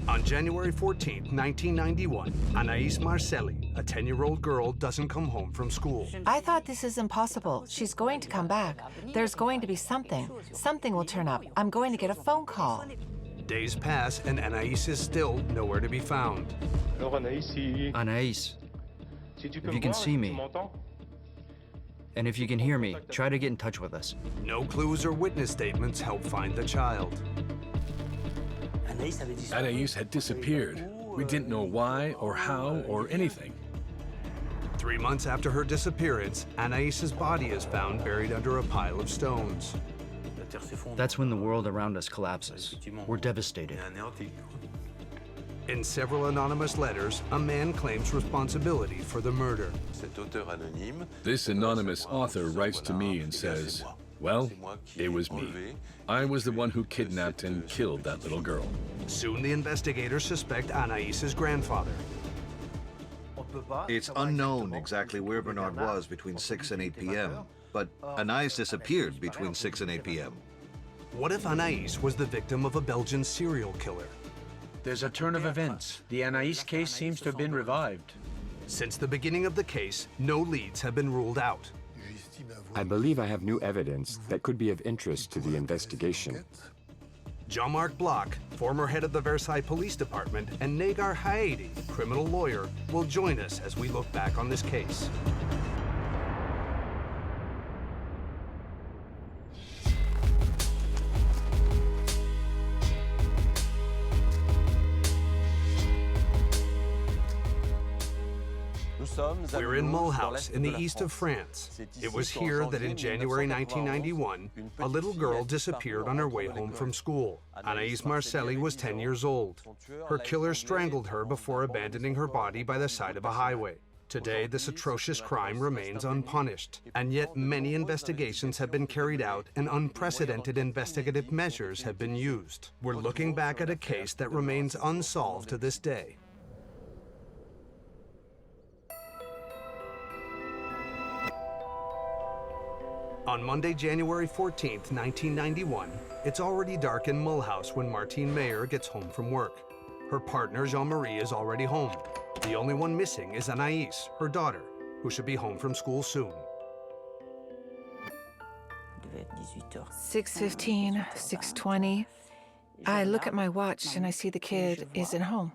On January 14, 1991, Anaïs Marcelli, a 10-year-old girl, doesn't come home from school. I thought this is impossible. She's going to come back. There's going to be something. Something will turn up. I'm going to get a phone call. Days pass and Anaïs is still nowhere to be found. Anaïs, if you can see me, and if you can hear me, try to get in touch with us. No clues or witness statements help find the child. Anaïs had disappeared. We didn't know why or how or anything. 3 months after her disappearance, Anaïs's body is found buried under a pile of stones. That's when the world around us collapses. We're devastated. In several anonymous letters, a man claims responsibility for the murder. This anonymous author writes to me and says, well, it was me. I was the one who kidnapped and killed that little girl. Soon the investigators suspect Anaïs's grandfather. It's unknown exactly where Bernard was between 6 and 8 p.m., but Anaïs disappeared between 6 and 8 p.m. What if Anaïs was the victim of a Belgian serial killer? There's a turn of events. The Anaïs case seems to have been revived. Since the beginning of the case, no leads have been ruled out. I believe I have new evidence that could be of interest to the investigation. Jean-Marc Bloch, former head of the Versailles Police Department, and Nagar Haedi, criminal lawyer, will join us as we look back on this case. We're in Mulhouse, in the east of France. It was here that in January 1991, a little girl disappeared on her way home from school. Anaïs Marcelli was 10 years old. Her killer strangled her before abandoning her body by the side of a highway. Today, this atrocious crime remains unpunished, and yet many investigations have been carried out and unprecedented investigative measures have been used. We're looking back at a case that remains unsolved to this day. On Monday, January 14th, 1991, it's already dark in Mulhouse when Martine Mayer gets home from work. Her partner, Jean-Marie, is already home. The only one missing is Anaïs, her daughter, who should be home from school soon. 6:15, 6:20. I look at my watch and I see the kid isn't home.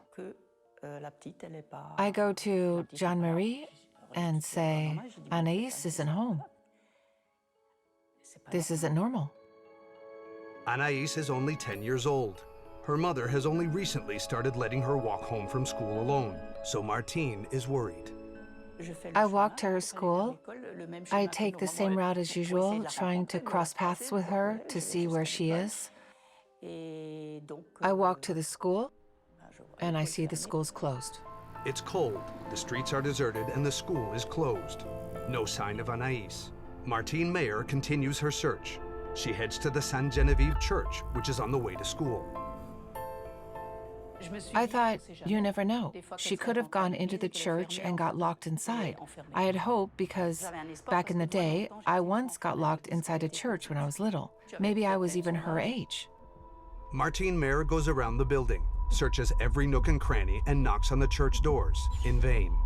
I go to Jean-Marie and say, Anaïs isn't home. This isn't normal. Anaïs is only 10 years old. Her mother has only recently started letting her walk home from school alone, so Martine is worried. I walk to her school. I take the same route as usual, trying to cross paths with her to see where she is. I walk to the school, and I see the school's closed. It's cold, the streets are deserted, and the school is closed. No sign of Anaïs. Martine Mayer continues her search. She heads to the Sainte Geneviève Church, which is on the way to school. I thought, you never know. She could have gone into the church and got locked inside. I had hope because back in the day, I once got locked inside a church when I was little. Maybe I was even her age. Martine Mayer goes around the building, searches every nook and cranny, and knocks on the church doors, in vain.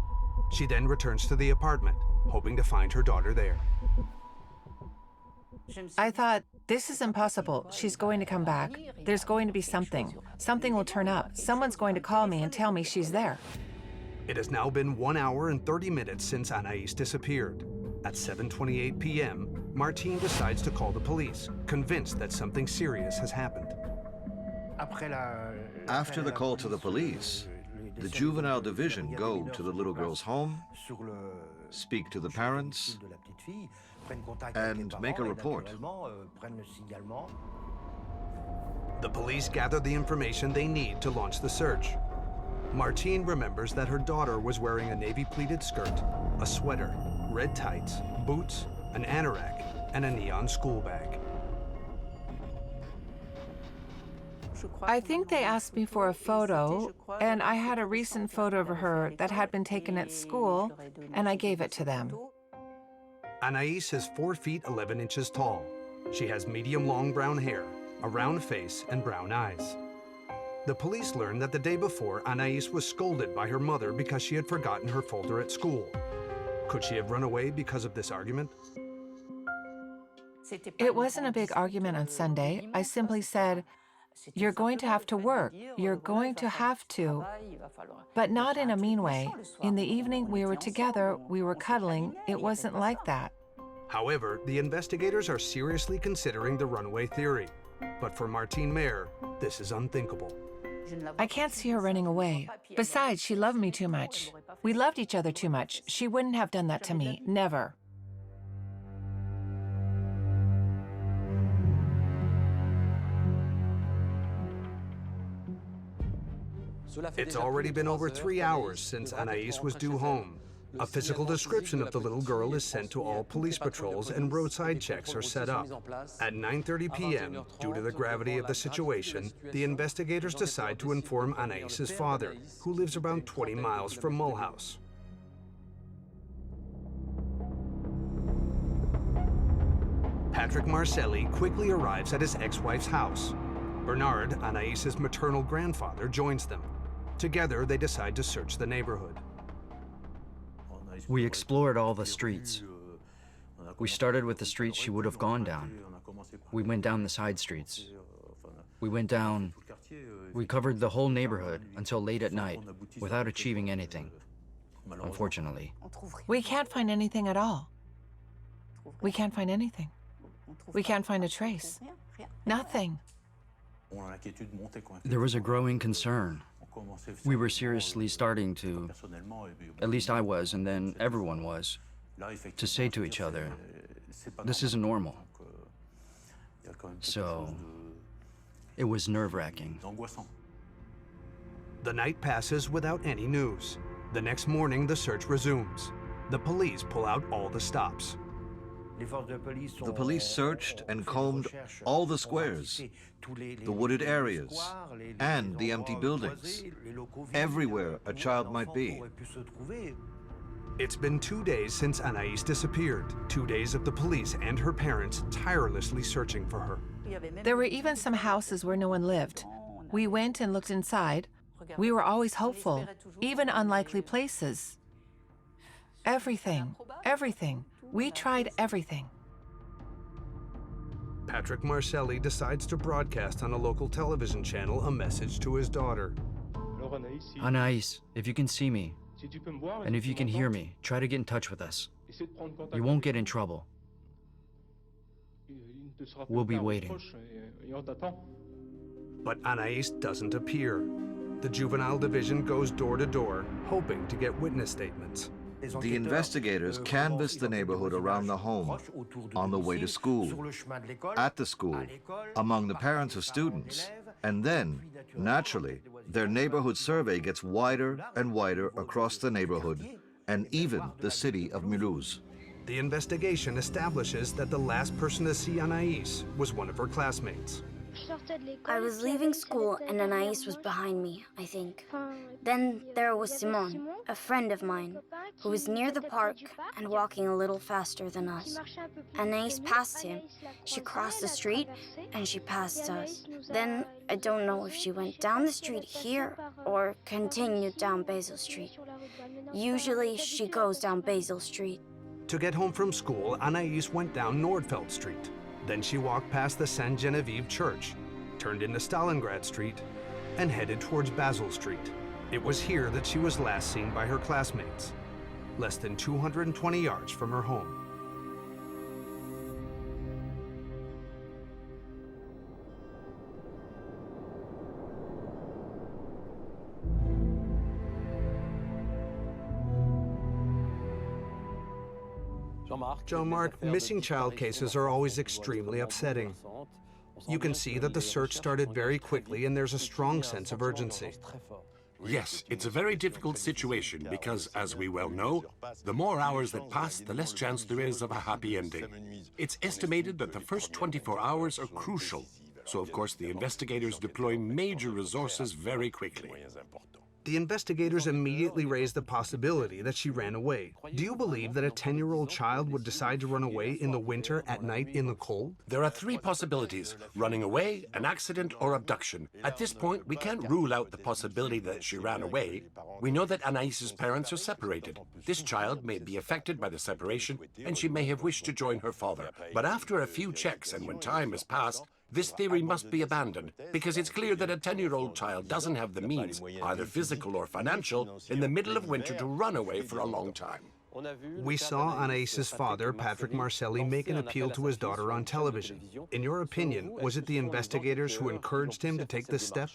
She then returns to the apartment, hoping to find her daughter there. I thought, this is impossible. She's going to come back. There's going to be something. Something will turn up. Someone's going to call me and tell me she's there. It has now been 1 hour and 30 minutes since Anaïs disappeared. At 7:28 p.m., Martine decides to call the police, convinced that something serious has happened. After the call to the police, the juvenile division go to the little girl's home, speak to the parents, and make a report. The police gather the information they need to launch the search. Martine remembers that her daughter was wearing a navy pleated skirt, a sweater, red tights, boots, an anorak, and a neon school bag. I think they asked me for a photo, and I had a recent photo of her that had been taken at school, and I gave it to them. Anaïs is 4 feet 11 inches tall. She has medium long brown hair, a round face, and brown eyes. The police learned that the day before, Anaïs was scolded by her mother because she had forgotten her folder at school. Could she have run away because of this argument? It wasn't a big argument on Sunday. I simply said, "You're going to have to work. You're going to have to." But not in a mean way. In the evening, we were together, we were cuddling. It wasn't like that. However, the investigators are seriously considering the runaway theory. But for Martine Mayer, this is unthinkable. I can't see her running away. Besides, she loved me too much. We loved each other too much. She wouldn't have done that to me. Never. It's already been over 3 hours since Anaïs was due home. A physical description of the little girl is sent to all police patrols and roadside checks are set up. At 9:30 p.m., due to the gravity of the situation, the investigators decide to inform Anaïs's father, who lives around 20 miles from Mulhouse. Patrick Marcelli quickly arrives at his ex-wife's house. Bernard, Anaïs's maternal grandfather, joins them. Together, they decide to search the neighborhood. We explored all the streets. We started with the streets she would have gone down. We went down the side streets. We covered the whole neighborhood until late at night without achieving anything, unfortunately. We can't find anything at all. We can't find anything. We can't find a trace. Nothing. There was a growing concern. We were seriously starting to, at least I was, and then everyone was, to say to each other, this isn't normal. So, it was nerve-wracking. The night passes without any news. The next morning, the search resumes. The police pull out all the stops. The police searched and combed all the squares, the wooded areas, and the empty buildings, everywhere a child might be. It's been 2 days since Anaïs disappeared, 2 days of the police and her parents tirelessly searching for her. There were even some houses where no one lived. We went and looked inside. We were always hopeful, even unlikely places. Everything, everything. We tried everything. Patrick Marcelli decides to broadcast on a local television channel a message to his daughter. Anaïs, if you can see me, and if you can hear me, try to get in touch with us. You won't get in trouble. We'll be waiting. But Anaïs doesn't appear. The juvenile division goes door to door, hoping to get witness statements. The investigators canvassed the neighborhood around the home, on the way to school, at the school, among the parents of students, and then, naturally, their neighborhood survey gets wider and wider across the neighborhood, and even the city of Mulhouse. The investigation establishes that the last person to see Anaïs was one of her classmates. I was leaving school and Anaïs was behind me, I think. Then there was Simon, a friend of mine, who was near the park and walking a little faster than us. Anaïs passed him. She crossed the street and she passed us. Then I don't know if she went down the street here or continued down Basil Street. Usually she goes down Basil Street. To get home from school, Anaïs went down Nordfeld Street. Then she walked past the Sainte Geneviève Church, turned into Stalingrad Street, and headed towards Basil Street. It was here that she was last seen by her classmates, less than 220 yards from her home. Jean-Marc, missing child cases are always extremely upsetting. You can see that the search started very quickly and there's a strong sense of urgency. Yes, it's a very difficult situation because, as we well know, the more hours that pass, the less chance there is of a happy ending. It's estimated that the first 24 hours are crucial, so of course the investigators deploy major resources very quickly. The investigators immediately raised the possibility that she ran away. Do you believe that a 10-year-old child would decide to run away in the winter at night in the cold? There are three possibilities: running away, an accident, or abduction. At this point, we can't rule out the possibility that she ran away. We know that Anaïs's parents are separated. This child may be affected by the separation, and she may have wished to join her father. But after a few checks and when time has passed, this theory must be abandoned, because it's clear that a 10-year-old child doesn't have the means, either physical or financial, in the middle of winter to run away for a long time. We saw Anaïs's father, Patrick Marcelli, make an appeal to his daughter on television. In your opinion, was it the investigators who encouraged him to take this step?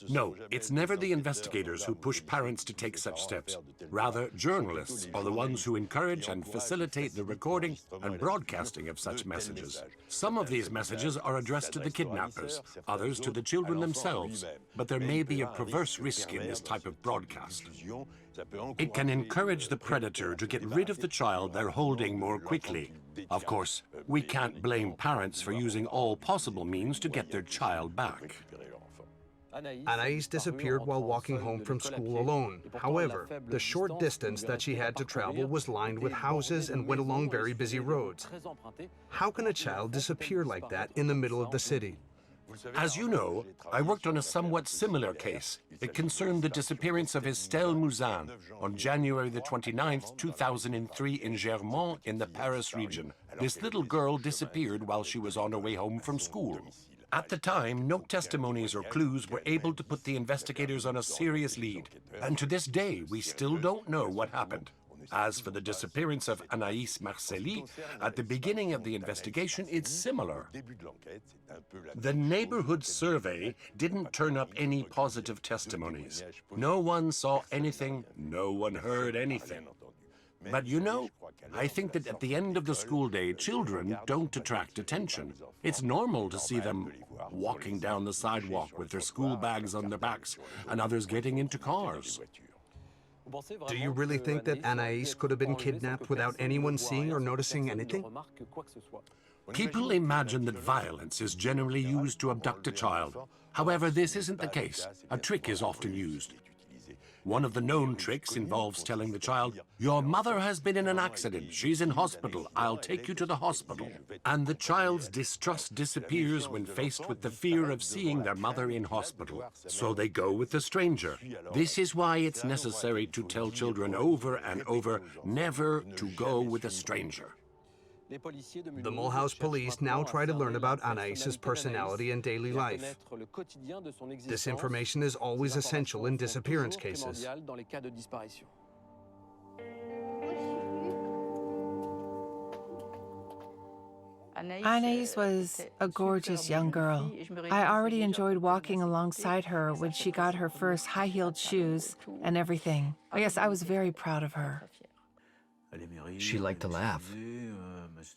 No, it's never the investigators who push parents to take such steps. Rather, journalists are the ones who encourage and facilitate the recording and broadcasting of such messages. Some of these messages are addressed to the kidnappers, others to the children themselves, but there may be a perverse risk in this type of broadcast. It can encourage the predator to get rid of the child they're holding more quickly. Of course, we can't blame parents for using all possible means to get their child back. Anaïs disappeared while walking home from school alone. However, the short distance that she had to travel was lined with houses and went along very busy roads. How can a child disappear like that in the middle of the city? As you know, I worked on a somewhat similar case. It concerned the disappearance of Estelle Mouzin on January the 29th, 2003 in Germont in the Paris region. This little girl disappeared while she was on her way home from school. At the time, no testimonies or clues were able to put the investigators on a serious lead. And to this day, we still don't know what happened. As for the disappearance of Anaïs Marcelli, at the beginning of the investigation, it's similar. The neighborhood survey didn't turn up any positive testimonies. No one saw anything, no one heard anything. But you know, I think that at the end of the school day, children don't attract attention. It's normal to see them walking down the sidewalk with their school bags on their backs and others getting into cars. Do you really think that Anaïs could have been kidnapped without anyone seeing or noticing anything? People imagine that violence is generally used to abduct a child. However, this isn't the case. A trick is often used. One of the known tricks involves telling the child, "Your mother has been in an accident. She's in hospital. I'll take you to the hospital." And the child's distrust disappears when faced with the fear of seeing their mother in hospital. So they go with the stranger. This is why it's necessary to tell children over and over never to go with a stranger. The Mulhouse police now try to learn about Anaïs's personality and daily life. This information is always essential in disappearance cases. Anaïs was a gorgeous young girl. I already enjoyed walking alongside her when she got her first high-heeled shoes and everything. Oh, yes, I was very proud of her. She liked to laugh.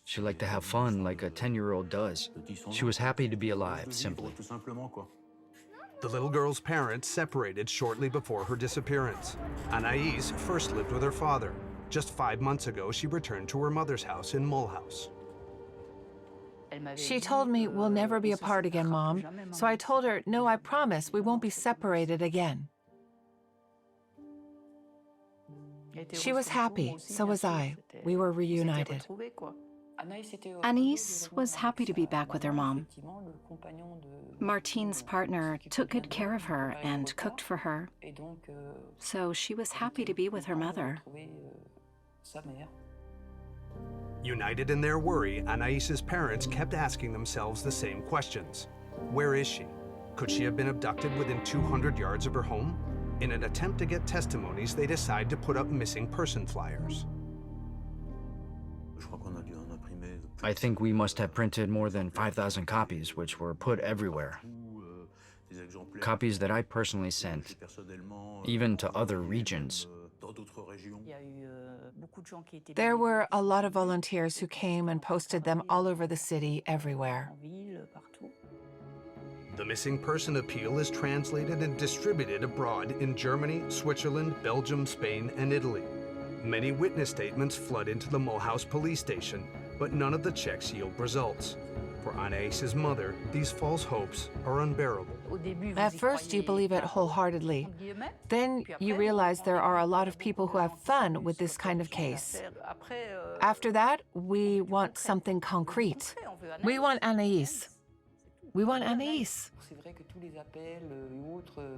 She liked to have fun like a 10-year-old does. She was happy to be alive, simply. The little girl's parents separated shortly before her disappearance. Anaïs first lived with her father. Just 5 months ago, she returned to her mother's house in Mulhouse. She told me, "We'll never be apart again, Mom." So I told her, "No, I promise, we won't be separated again." She was happy, so was I. We were reunited. Anaïs was happy to be back with her mom. Martine's partner took good care of her and cooked for her, so she was happy to be with her mother. United in their worry, Anaïs's parents kept asking themselves the same questions. Where is she? Could she have been abducted within 200 yards of her home? In an attempt to get testimonies, they decide to put up missing person flyers. I think we must have printed more than 5,000 copies, which were put everywhere. Copies that I personally sent, even to other regions. There were a lot of volunteers who came and posted them all over the city, everywhere. The missing person appeal is translated and distributed abroad in Germany, Switzerland, Belgium, Spain, and Italy. Many witness statements flood into the Mulhouse police station, but none of the checks yield results. For Anaïs's mother, these false hopes are unbearable. At first, you believe it wholeheartedly. Then you realize there are a lot of people who have fun with this kind of case. After that, we want something concrete. We want Anaïs. We want Anaïs.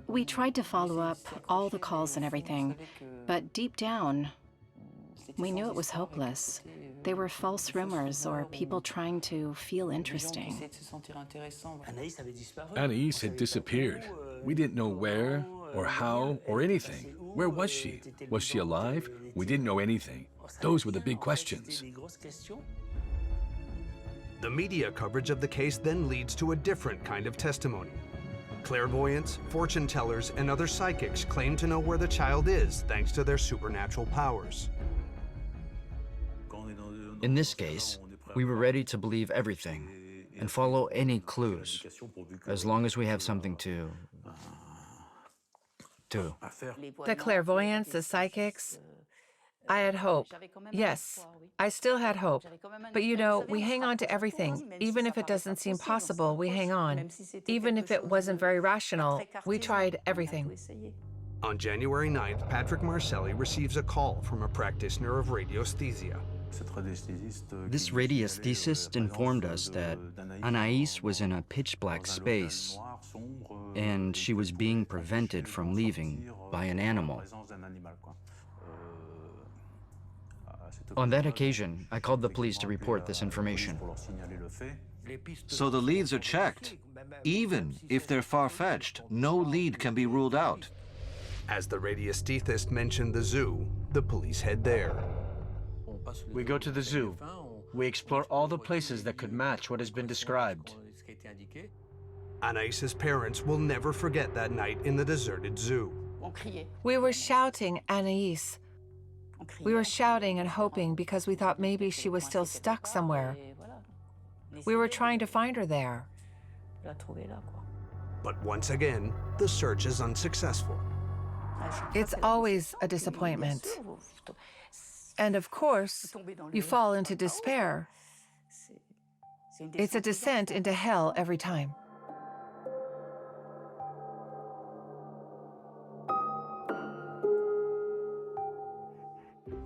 We tried to follow up all the calls and everything, but deep down, we knew it was hopeless. They were false rumors or people trying to feel interesting. Anaïs had disappeared. We didn't know where or how or anything. Where was she? Was she alive? We didn't know anything. Those were the big questions. The media coverage of the case then leads to a different kind of testimony. Clairvoyants, fortune tellers, and other psychics claim to know where the child is thanks to their supernatural powers. In this case, we were ready to believe everything and follow any clues, as long as we have something to. The clairvoyants, the psychics. I had hope. Yes, I still had hope. But you know, we hang on to everything. Even if it doesn't seem possible, we hang on. Even if it wasn't very rational, we tried everything. On January 9th, Patrick Marcelli receives a call from a practitioner of radiesthesia. This radiesthesist informed us that Anaïs was in a pitch-black space and she was being prevented from leaving by an animal. On that occasion, I called the police to report this information. So the leads are checked. Even if they're far-fetched, no lead can be ruled out. As the radiesthesist mentioned the zoo, the police head there. We go to the zoo. We explore all the places that could match what has been described. Anaïs's parents will never forget that night in the deserted zoo. We were shouting, Anaïs. We were shouting and hoping because we thought maybe she was still stuck somewhere. We were trying to find her there. But once again, the search is unsuccessful. It's always a disappointment. And of course, you fall into despair. It's a descent into hell every time.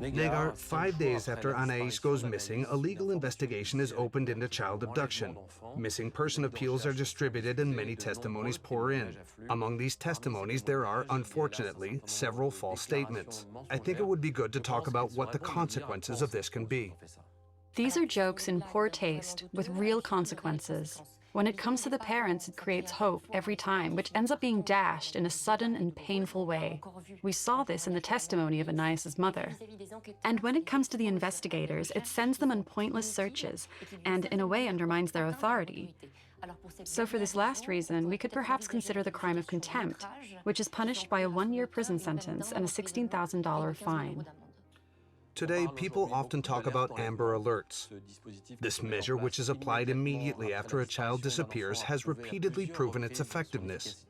Negar, 5 days after Anaïs goes missing, a legal investigation is opened into child abduction. Missing person appeals are distributed and many testimonies pour in. Among these testimonies, there are, unfortunately, several false statements. I think it would be good to talk about what the consequences of this can be. These are jokes in poor taste with real consequences. When it comes to the parents, it creates hope every time, which ends up being dashed in a sudden and painful way. We saw this in the testimony of Anaïs's mother. And when it comes to the investigators, it sends them on pointless searches and in a way undermines their authority. So for this last reason, we could perhaps consider the crime of contempt, which is punished by a 1-year prison sentence and a $16,000 fine. Today, people often talk about Amber Alerts. This measure, which is applied immediately after a child disappears, has repeatedly proven its effectiveness.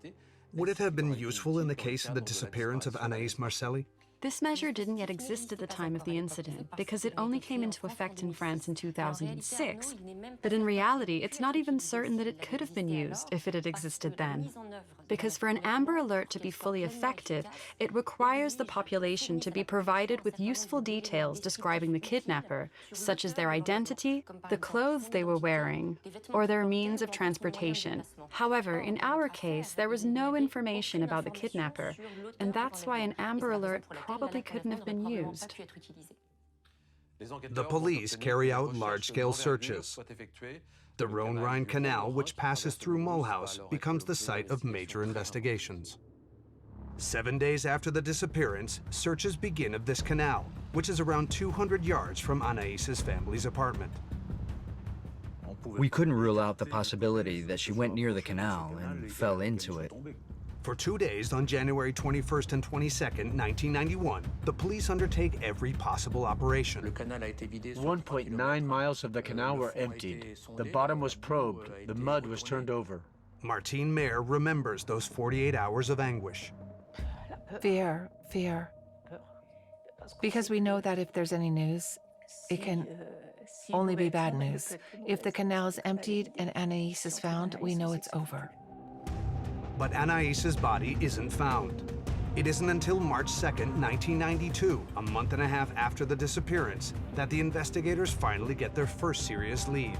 Would it have been useful in the case of the disappearance of Anaïs Marcelli? This measure didn't yet exist at the time of the incident because it only came into effect in France in 2006. But in reality, it's not even certain that it could have been used if it had existed then. Because for an Amber Alert to be fully effective, it requires the population to be provided with useful details describing the kidnapper, such as their identity, the clothes they were wearing, or their means of transportation. However, in our case, there was no information about the kidnapper, and that's why an Amber Alert probably couldn't have been used. The police carry out large-scale searches. The Rhone-Rhine Canal, which passes through Mulhouse, becomes the site of major investigations. 7 days after the disappearance, searches begin of this canal, which is around 200 yards from Anaïs's family's apartment. We couldn't rule out the possibility that she went near the canal and fell into it. For 2 days, on January 21st and 22nd, 1991, the police undertake every possible operation. 1.9 miles of the canal were emptied. The bottom was probed. The mud was turned over. Martine Mayer remembers those 48 hours of anguish. Fear. Because we know that if there's any news, it can only be bad news. If the canal is emptied and Anaïs is found, we know it's over. but Anaïs's body isn't found. It isn't until March 2nd, 1992, a month and a half after the disappearance, that the investigators finally get their first serious lead.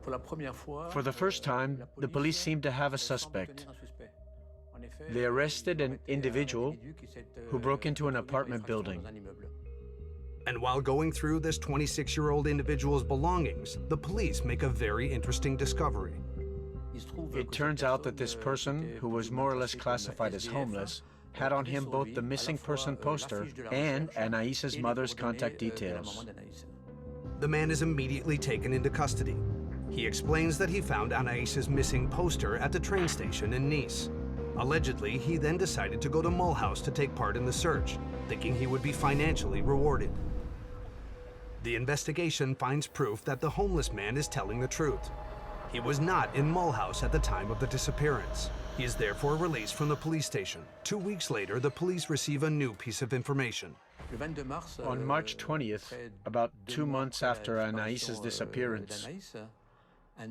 For the first time, the police seemed to have a suspect. They arrested an individual who broke into an apartment building. And while going through this 26-year-old individual's belongings, the police make a very interesting discovery. It turns out that this person, who was more or less classified as homeless, had on him both the missing person poster and Anaïs's mother's contact details. The man is immediately taken into custody. He explains that he found Anaïs's missing poster at the train station in Nice. Allegedly, he then decided to go to Mulhouse to take part in the search, thinking he would be financially rewarded. The investigation finds proof that the homeless man is telling the truth. He was not in Mulhouse at the time of the disappearance. He is therefore released from the police station. 2 weeks later, the police receive a new piece of information. On March 20th, about 2 months after Anaïs's disappearance,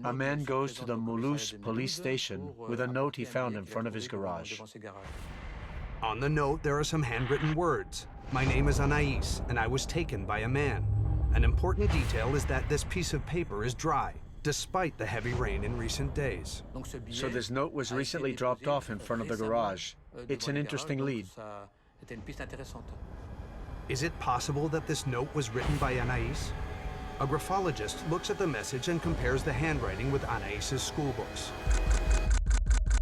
a man goes to the Mulhouse police station with a note he found in front of his garage. On the note, there are some handwritten words. "My name is Anaïs, and I was taken by a man." An important detail is that this piece of paper is dry, despite the heavy rain in recent days. So this note was recently dropped off in front of the garage. It's an interesting lead. Is it possible that this note was written by Anaïs? A graphologist looks at the message and compares the handwriting with Anaïs's school books.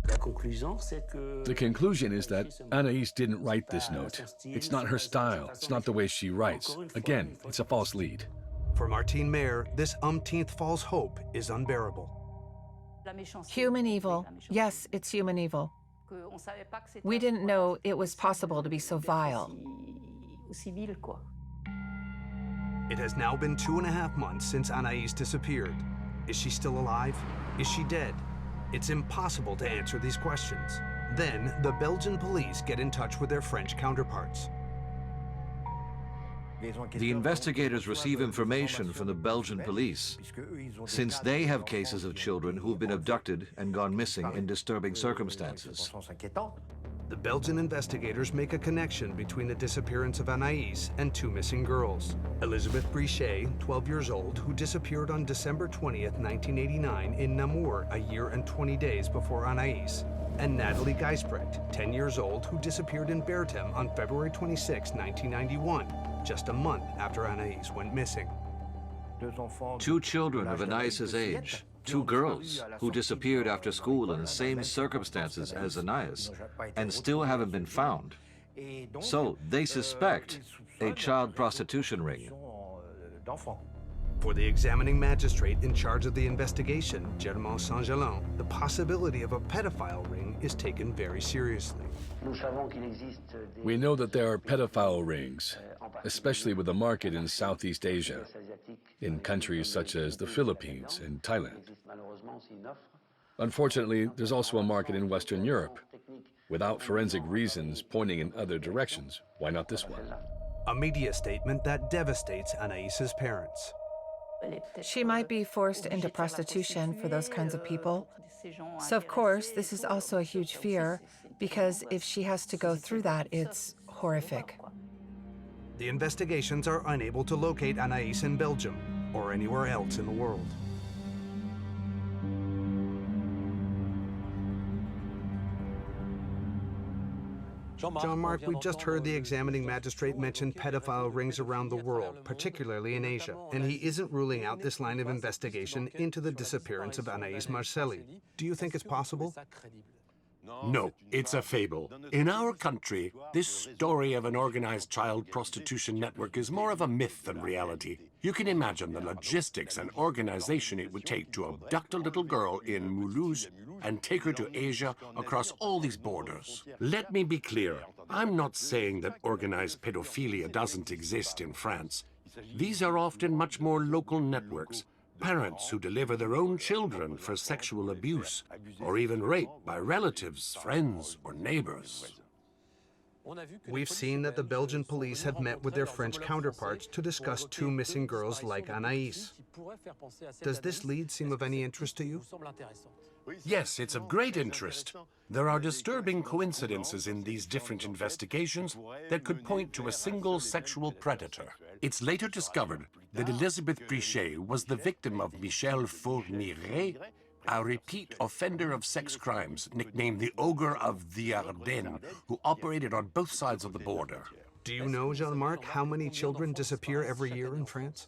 The conclusion is that Anaïs didn't write this note. It's not her style. It's not the way she writes. Again, it's a false lead. For Martine Mayer, this umpteenth false hope is unbearable. Human evil. Yes, it's human evil. We didn't know it was possible to be so vile. It has now been 2.5 months since Anaïs disappeared. Is she still alive? Is she dead? It's impossible to answer these questions. Then, the Belgian police get in touch with their French counterparts. The investigators receive information from the Belgian police, since they have cases of children who've been abducted and gone missing in disturbing circumstances. The Belgian investigators make a connection between the disappearance of Anaïs and 2 missing girls. Elisabeth Brichet, 12 years old, who disappeared on December 20th, 1989 in Namur a year and 20 days before Anaïs, and Natalie Geisbrecht, 10 years old, who disappeared in Bertem on February 26, 1991, just a month after Anaïs went missing. 2 children of Anaïs's age, 2 girls who disappeared after school in the same circumstances as Anaïs and still haven't been found. So they suspect a child prostitution ring. For the examining magistrate in charge of the investigation, Germain Saint-Gelin, the possibility of a pedophile ring is taken very seriously. We know that there are pedophile rings, especially with a market in Southeast Asia, in countries such as the Philippines and Thailand. Unfortunately, there's also a market in Western Europe. Without forensic reasons pointing in other directions, why not this one? A media statement that devastates Anaïs's parents. She might be forced into prostitution for those kinds of people. So of course, this is also a huge fear, because if she has to go through that, it's horrific. The investigations are unable to locate Anaïs in Belgium or anywhere else in the world. Jean-Marc, we just heard the examining magistrate mention pedophile rings around the world, particularly in Asia, and he isn't ruling out this line of investigation into the disappearance of Anaïs Marcelli. Do you think it's possible? No, it's a fable. In our country, this story of an organized child prostitution network is more of a myth than reality. You can imagine the logistics and organization it would take to abduct a little girl in Mulhouse and take her to Asia across all these borders. Let me be clear. I'm not saying that organized pedophilia doesn't exist in France. These are often much more local networks. Parents who deliver their own children for sexual abuse, or even rape by relatives, friends, or neighbors. We've seen that the Belgian police had met with their French counterparts to discuss 2 missing girls like Anaïs. Does this lead seem of any interest to you? Yes, it's of great interest. There are disturbing coincidences in these different investigations that could point to a single sexual predator. It's later discovered that Elizabeth Brichet was the victim of Michel Fourniret, a repeat offender of sex crimes, nicknamed the Ogre of the Ardennes, who operated on both sides of the border. Do you know, Jean-Marc, how many children disappear every year in France?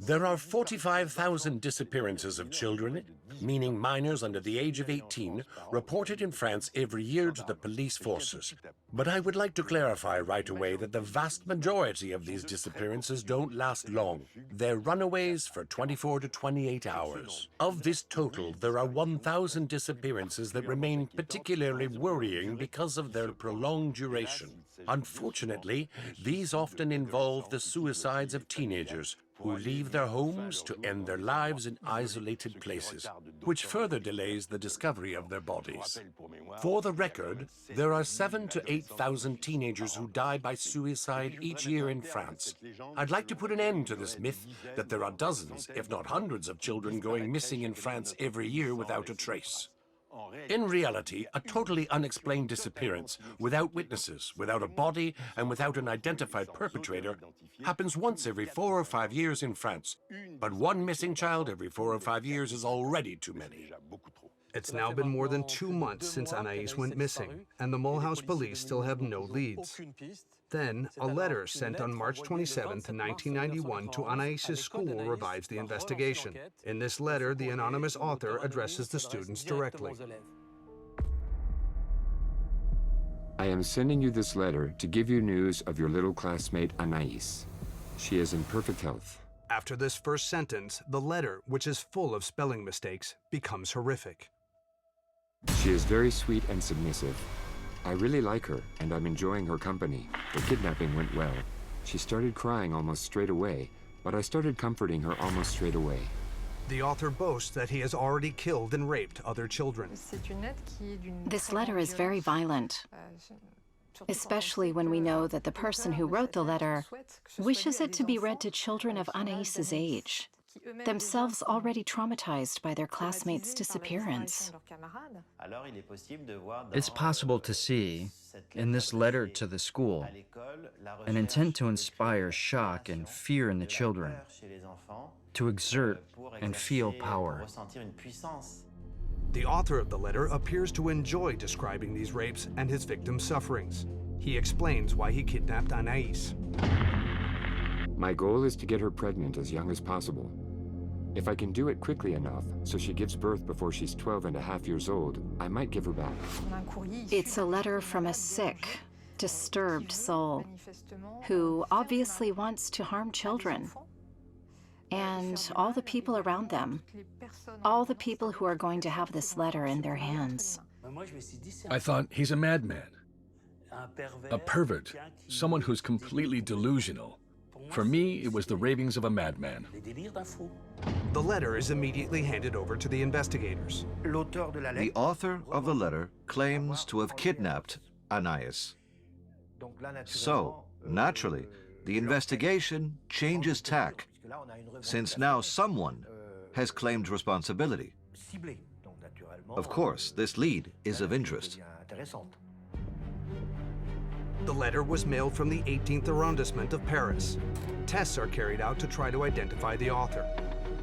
There are 45,000 disappearances of children, meaning minors under the age of 18, reported in France every year to the police forces. But I would like to clarify right away that the vast majority of these disappearances don't last long. They're runaways for 24 to 28 hours. Of this total, there are 1,000 disappearances that remain particularly worrying because of their prolonged duration. Unfortunately, these often involve the suicides of teenagers who leave their homes to end their lives in isolated places, which further delays the discovery of their bodies. For the record, there are 7,000 to 8,000 teenagers who die by suicide each year in France. I'd like to put an end to this myth that there are dozens, if not hundreds, of children going missing in France every year without a trace. In reality, a totally unexplained disappearance, without witnesses, without a body, and without an identified perpetrator, happens once every 4 or 5 years in France. But one missing child every 4 or 5 years is already too many. It's now been more than 2 months since Anaïs went missing, and the Mulhouse police still have no leads. Then, a letter sent on March 27, 1991 to Anaïs's school revives the investigation. In this letter, the anonymous author addresses the students directly. I am sending you this letter to give you news of your little classmate Anaïs. She is in perfect health. After this first sentence, the letter, which is full of spelling mistakes, becomes horrific. She is very sweet and submissive. I really like her, and I'm enjoying her company. The kidnapping went well. She started crying almost straight away, but I started comforting her almost straight away. The author boasts that he has already killed and raped other children. This letter is very violent, especially when we know that the person who wrote the letter wishes it to be read to children of Anaïs's age, themselves already traumatized by their classmates' disappearance. It's possible to see, in this letter to the school, an intent to inspire shock and fear in the children, to exert and feel power. The author of the letter appears to enjoy describing these rapes and his victims' sufferings. He explains why he kidnapped Anaïs. My goal is to get her pregnant as young as possible. If I can do it quickly enough so she gives birth before she's 12.5 years old, I might give her back. It's a letter from a sick, disturbed soul who obviously wants to harm children and all the people around them, all the people who are going to have this letter in their hands. I thought he's a madman, a pervert, someone who's completely delusional. For me, it was the ravings of a madman. The letter is immediately handed over to the investigators. The author of the letter claims to have kidnapped Anaïs. So, naturally, the investigation changes tack, since now someone has claimed responsibility. Of course, this lead is of interest. The letter was mailed from the 18th arrondissement of Paris. Tests are carried out to try to identify the author.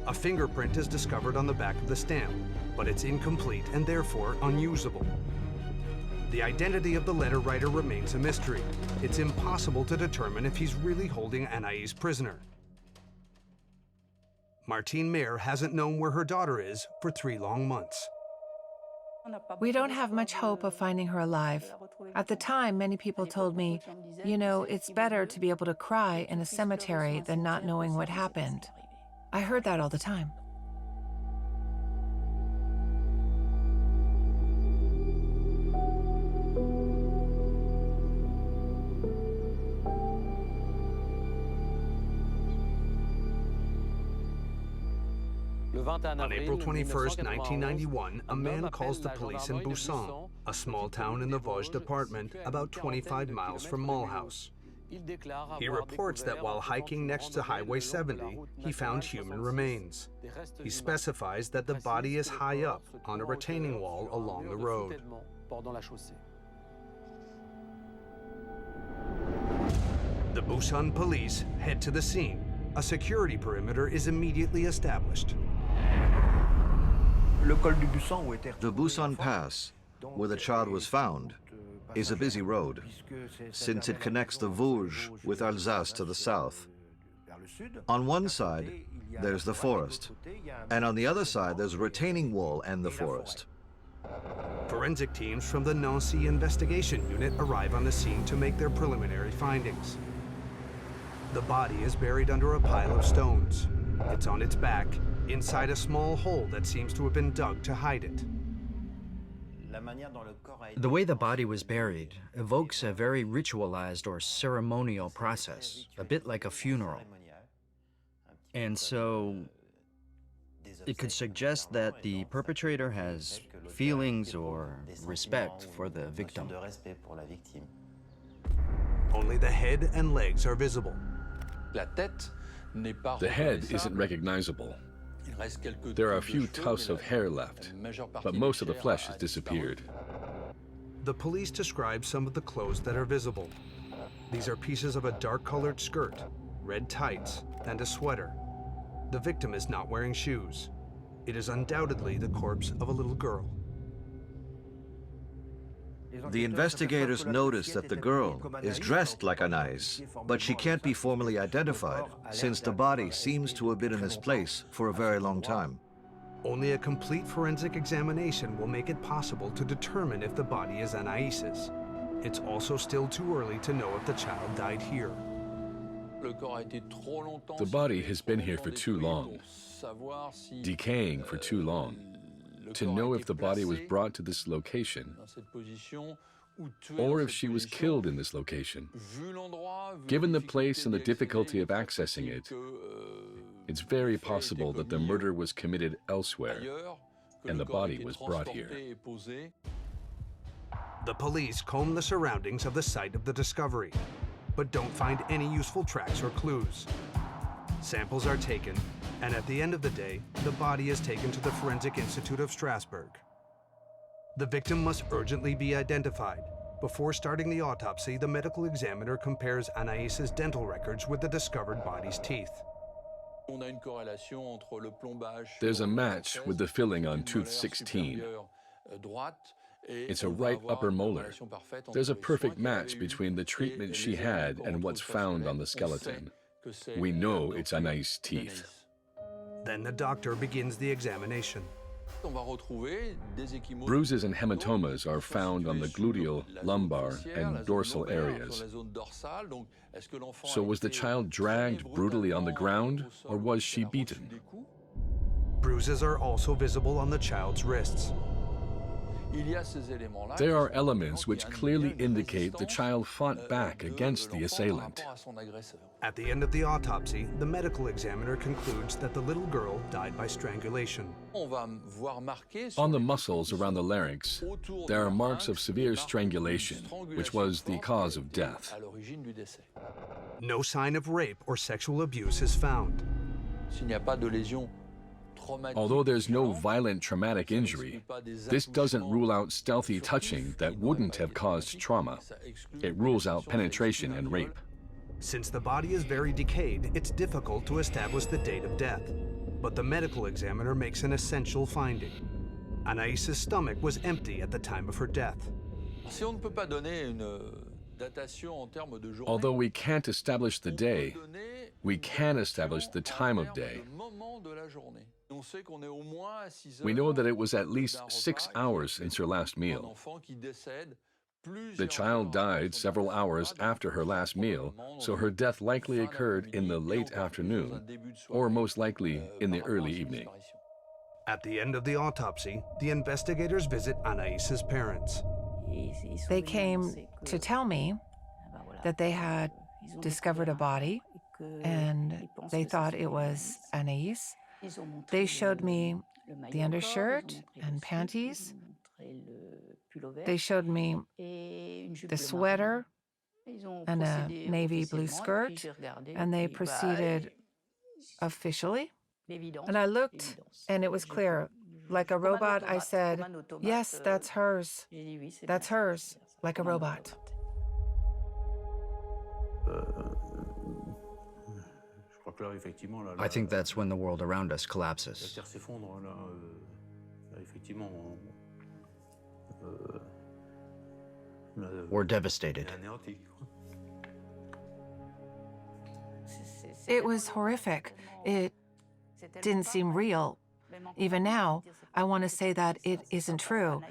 A fingerprint is discovered on the back of the stamp, but it's incomplete and therefore unusable. The identity of the letter writer remains a mystery. It's impossible to determine if he's really holding Anaïs prisoner. Martine Mayer hasn't known where her daughter is for 3 long months. We don't have much hope of finding her alive. At the time, many people told me, you know, it's better to be able to cry in a cemetery than not knowing what happened. I heard that all the time. On April 21st, 1991, a man calls the police in Buisson, a small town in the Vosges department, about 25 miles from Mulhouse. He reports that while hiking next to Highway 70, he found human remains. He specifies that the body is high up on a retaining wall along the road. The Busan police head to the scene. A security perimeter is immediately established. The Busan Pass, where the child was found, is a busy road, since it connects the Vosges with Alsace to the south. On one side, there's the forest, and on the other side, there's a retaining wall and the forest. Forensic teams from the Nancy investigation unit arrive on the scene to make their preliminary findings. The body is buried under a pile of stones. It's on its back, inside a small hole that seems to have been dug to hide it. The way the body was buried evokes a very ritualized or ceremonial process, a bit like a funeral. And so it could suggest that the perpetrator has feelings or respect for the victim. Only the head and legs are visible. The head isn't recognizable. There are a few tufts of hair left, but most of the flesh has disappeared. The police describe some of the clothes that are visible. These are pieces of a dark-colored skirt, red tights, and a sweater. The victim is not wearing shoes. It is undoubtedly the corpse of a little girl. The investigators notice that the girl is dressed like Anaïs, but she can't be formally identified since the body seems to have been in this place for a very long time. Only a complete forensic examination will make it possible to determine if the body is Anaïs's. It's also still too early to know if the child died here. The body has been here for too long, decaying for too long, to know if the body was brought to this location or if she was killed in this location. Given the place and the difficulty of accessing it, it's very possible that the murder was committed elsewhere and the body was brought here. The police comb the surroundings of the site of the discovery, but don't find any useful tracks or clues. Samples are taken, and at the end of the day, the body is taken to the Forensic Institute of Strasbourg. The victim must urgently be identified. Before starting the autopsy, the medical examiner compares Anaïs's dental records with the discovered body's teeth. There's a match with the filling on tooth 16. It's a right upper molar. There's a perfect match between the treatment she had and what's found on the skeleton. We know it's Anaïs's teeth. Then the doctor begins the examination. Bruises and hematomas are found on the gluteal, lumbar, and dorsal areas. So was the child dragged brutally on the ground, or was she beaten? Bruises are also visible on the child's wrists. There are elements which clearly indicate the child fought back against the assailant. At the end of the autopsy, the medical examiner concludes that the little girl died by strangulation. On the muscles around the larynx, there are marks of severe strangulation, which was the cause of death. No sign of rape or sexual abuse is found. Although there's no violent traumatic injury, this doesn't rule out stealthy touching that wouldn't have caused trauma. It rules out penetration and rape. Since the body is very decayed, it's difficult to establish the date of death. But the medical examiner makes an essential finding. Anaïs's stomach was empty at the time of her death. Although we can't establish the day, we can establish the time of day. We know that it was at least 6 hours since her last meal. The child died several hours after her last meal, so her death likely occurred in the late afternoon, or most likely in the early evening. At the end of the autopsy, the investigators visit Anaïs's parents. They came to tell me that they had discovered a body and they thought it was Anaïs. They showed me the undershirt and panties. They showed me the sweater and a navy blue skirt, and they proceeded officially. And I looked, and it was clear. Like a robot, I said, yes, that's hers. That's hers, like a robot. I think that's when the world around us collapses. We're devastated. It was horrific. It didn't seem real. Even now, I want to say that it isn't true.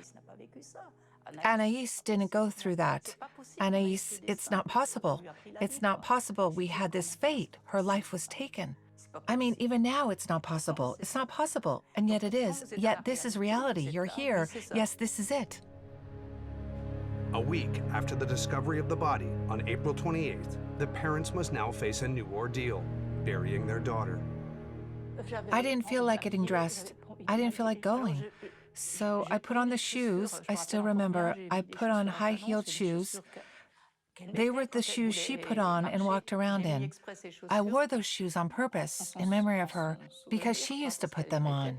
Anaïs didn't go through that. Anaïs, it's not possible. It's not possible. We had this fate. Her life was taken. I mean, even now, it's not possible. It's not possible. And yet it is. Yet this is reality. You're here. Yes, this is it. A week after the discovery of the body, on April 28th, the parents must now face a new ordeal, burying their daughter. I didn't feel like getting dressed. I didn't feel like going. So I put on the shoes. I still remember. I put on high-heeled shoes. They were the shoes she put on and walked around in. I wore those shoes on purpose, in memory of her, because she used to put them on.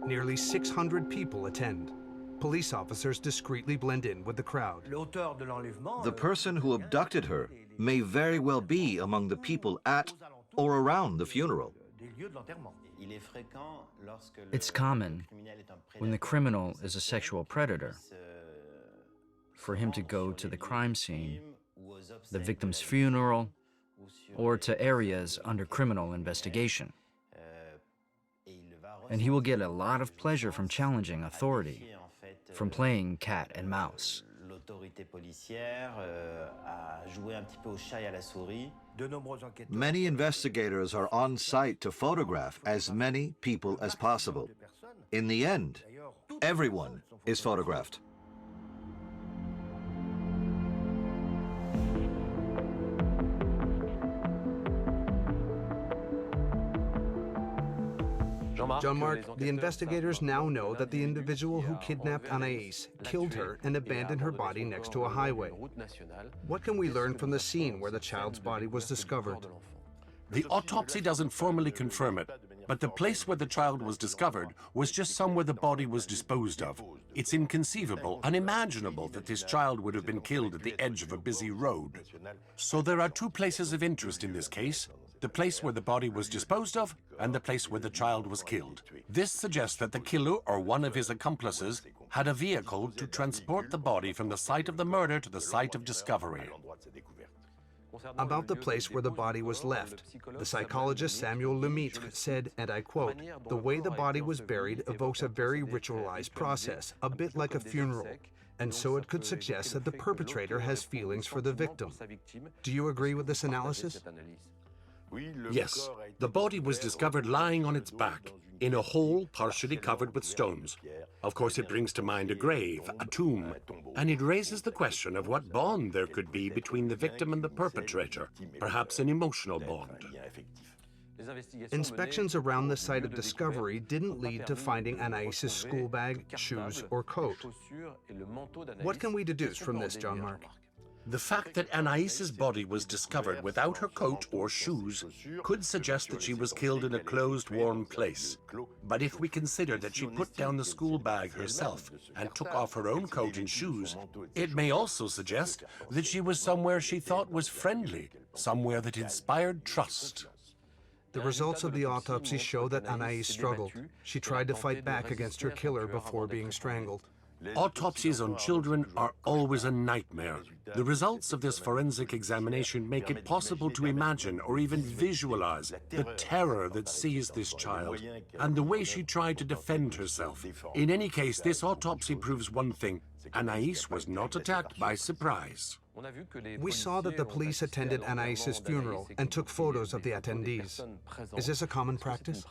Nearly 600 people attend. Police officers discreetly blend in with the crowd. The person who abducted her may very well be among the people at or around the funeral. It's common, when the criminal is a sexual predator, for him to go to the crime scene, the victim's funeral, or to areas under criminal investigation. And he will get a lot of pleasure from challenging authority, from playing cat and mouse. Many investigators are on site to photograph as many people as possible. In the end, everyone is photographed. Jean-Marc, the investigators now know that the individual who kidnapped Anaïs killed her and abandoned her body next to a highway. What can we learn from the scene where the child's body was discovered? The autopsy doesn't formally confirm it, but the place where the child was discovered was just somewhere the body was disposed of. It's inconceivable, unimaginable that this child would have been killed at the edge of a busy road. So there are two places of interest in this case: the place where the body was disposed of and the place where the child was killed. This suggests that the killer or one of his accomplices had a vehicle to transport the body from the site of the murder to the site of discovery. About the place where the body was left, the psychologist Samuel Lemaitre said, and I quote, "The way the body was buried evokes a very ritualized process, a bit like a funeral, and so it could suggest that the perpetrator has feelings for the victim." Do you agree with this analysis? Yes, the body was discovered lying on its back, in a hole partially covered with stones. Of course, it brings to mind a grave, a tomb, and it raises the question of what bond there could be between the victim and the perpetrator, perhaps an emotional bond. Inspections around the site of discovery didn't lead to finding Anaïs's school bag, shoes, or coat. What can we deduce from this, Jean-Marc? The fact that Anaïs's body was discovered without her coat or shoes could suggest that she was killed in a closed, warm place. But if we consider that she put down the school bag herself and took off her own coat and shoes, it may also suggest that she was somewhere she thought was friendly, somewhere that inspired trust. The results of the autopsy show that Anaïs struggled. She tried to fight back against her killer before being strangled. Autopsies on children are always a nightmare. The results of this forensic examination make it possible to imagine or even visualize the terror that seized this child and the way she tried to defend herself. In any case, this autopsy proves one thing: Anaïs was not attacked by surprise. We saw that the police attended Anaïs's funeral and took photos of the attendees. Is this a common practice?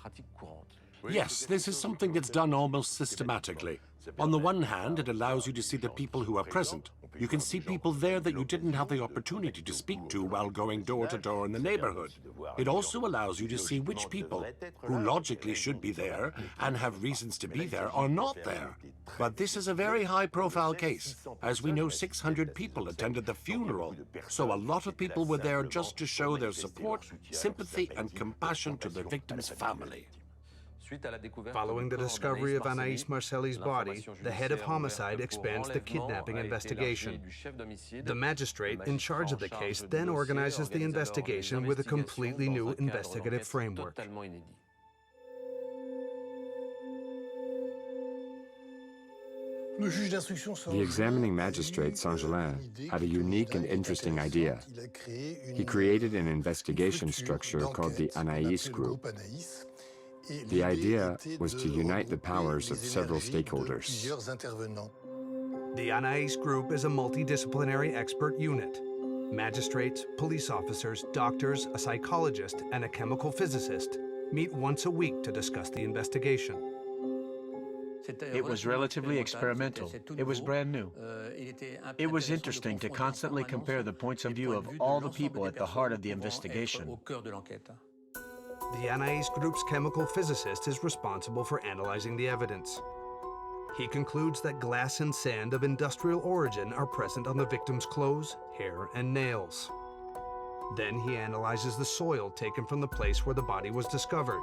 Yes, this is something that's done almost systematically. On the one hand, it allows you to see the people who are present. You can see people there that you didn't have the opportunity to speak to while going door to door in the neighborhood. It also allows you to see which people, who logically should be there and have reasons to be there, are not there. But this is a very high-profile case. As we know, 600 people attended the funeral, so a lot of people were there just to show their support, sympathy, and compassion to the victim's family. Following the discovery of Anaïs Marcelli's body, the head of homicide expands the kidnapping investigation. The magistrate in charge of the case then organizes the investigation with a completely new investigative framework. The examining magistrate, Saint-Gelin, had a unique and interesting idea. He created an investigation structure called the Anaïs Group. The idea was to unite the powers of several stakeholders. The Anaïs Group is a multidisciplinary expert unit. Magistrates, police officers, doctors, a psychologist, and a chemical physicist meet once a week to discuss the investigation. It was relatively experimental. It was brand new. It was interesting to constantly compare the points of view of all the people at the heart of the investigation. The Anaïs Group's chemical physicist is responsible for analyzing the evidence. He concludes that glass and sand of industrial origin are present on the victim's clothes, hair, and nails. Then he analyzes the soil taken from the place where the body was discovered.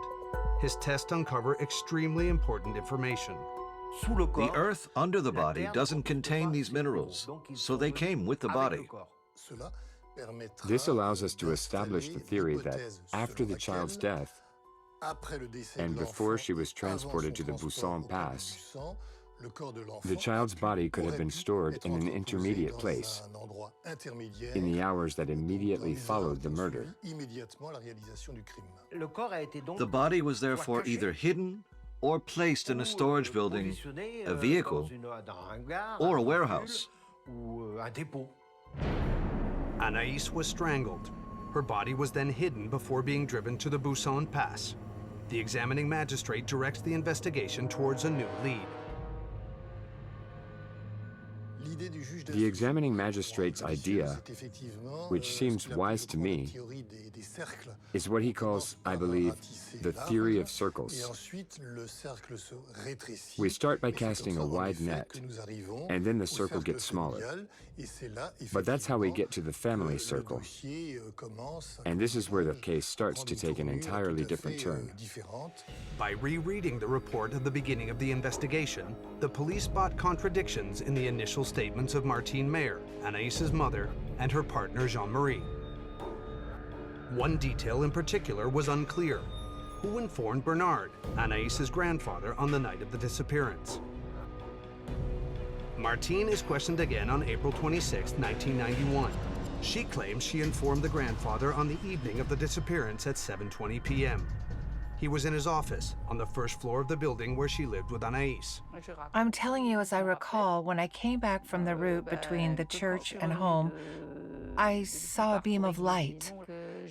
His tests uncover extremely important information. The earth under the body doesn't contain these minerals, so they came with the body. This allows us to establish the theory that after the child's death, and before she was transported to the Buisson Pass, the child's body could have been stored in an intermediate place in the hours that immediately followed the murder. The body was therefore either hidden or placed in a storage building, a vehicle, or a warehouse. Anaïs was strangled. Her body was then hidden before being driven to the Buisson Pass. The examining magistrate directs the investigation towards a new lead. The examining magistrate's idea, which seems wise to me, is what he calls, I believe, the theory of circles. We start by casting a wide net, and then the circle gets smaller. But that's how we get to the family circle. And this is where the case starts to take an entirely different turn. By rereading the report at the beginning of the investigation, the police spot contradictions in the initial statements of Martine Mayer, Anaïs's mother, and her partner Jean-Marie. One detail in particular was unclear. Who informed Bernard, Anaïs's grandfather, on the night of the disappearance? Martine is questioned again on April 26, 1991. She claims she informed the grandfather on the evening of the disappearance at 7:20 p.m. He was in his office on the first floor of the building where she lived with Anaïs. I'm telling you, as I recall, when I came back from the route between the church and home, I saw a beam of light.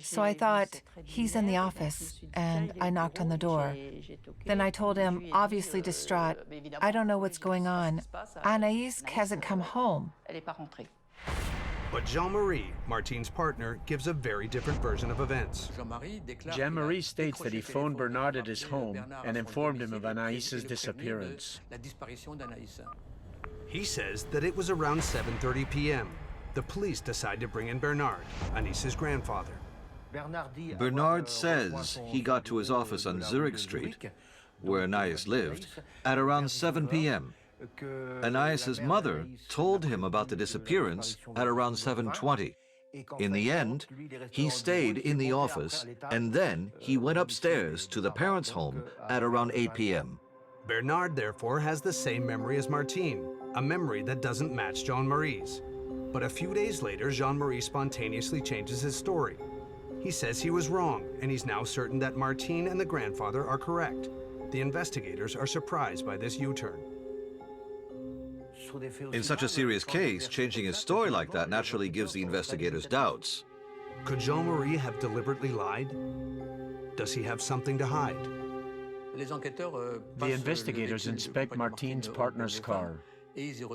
So I thought, he's in the office, and I knocked on the door. Then I told him, obviously distraught, I don't know what's going on. Anaïs hasn't come home. But Jean-Marie, Martine's partner, gives a very different version of events. Jean-Marie states that he phoned Bernard at his home and informed him of Anaïs's disappearance. He says that it was around 7:30 p.m. The police decide to bring in Bernard, Anaïs's grandfather. Bernard says he got to his office on Zurich Street, where Anaïs lived, at around 7 p.m. Anaïs's mother told him about the disappearance at around 7:20. In the end, he stayed in the office, and then he went upstairs to the parents' home at around 8 p.m. Bernard, therefore, has the same memory as Martine, a memory that doesn't match Jean-Marie's. But a few days later, Jean-Marie spontaneously changes his story. He says he was wrong, and he's now certain that Martine and the grandfather are correct. The investigators are surprised by this U-turn. In such a serious case, changing his story like that naturally gives the investigators doubts. Could Jean-Marie have deliberately lied? Does he have something to hide? The investigators inspect Martine's partner's car.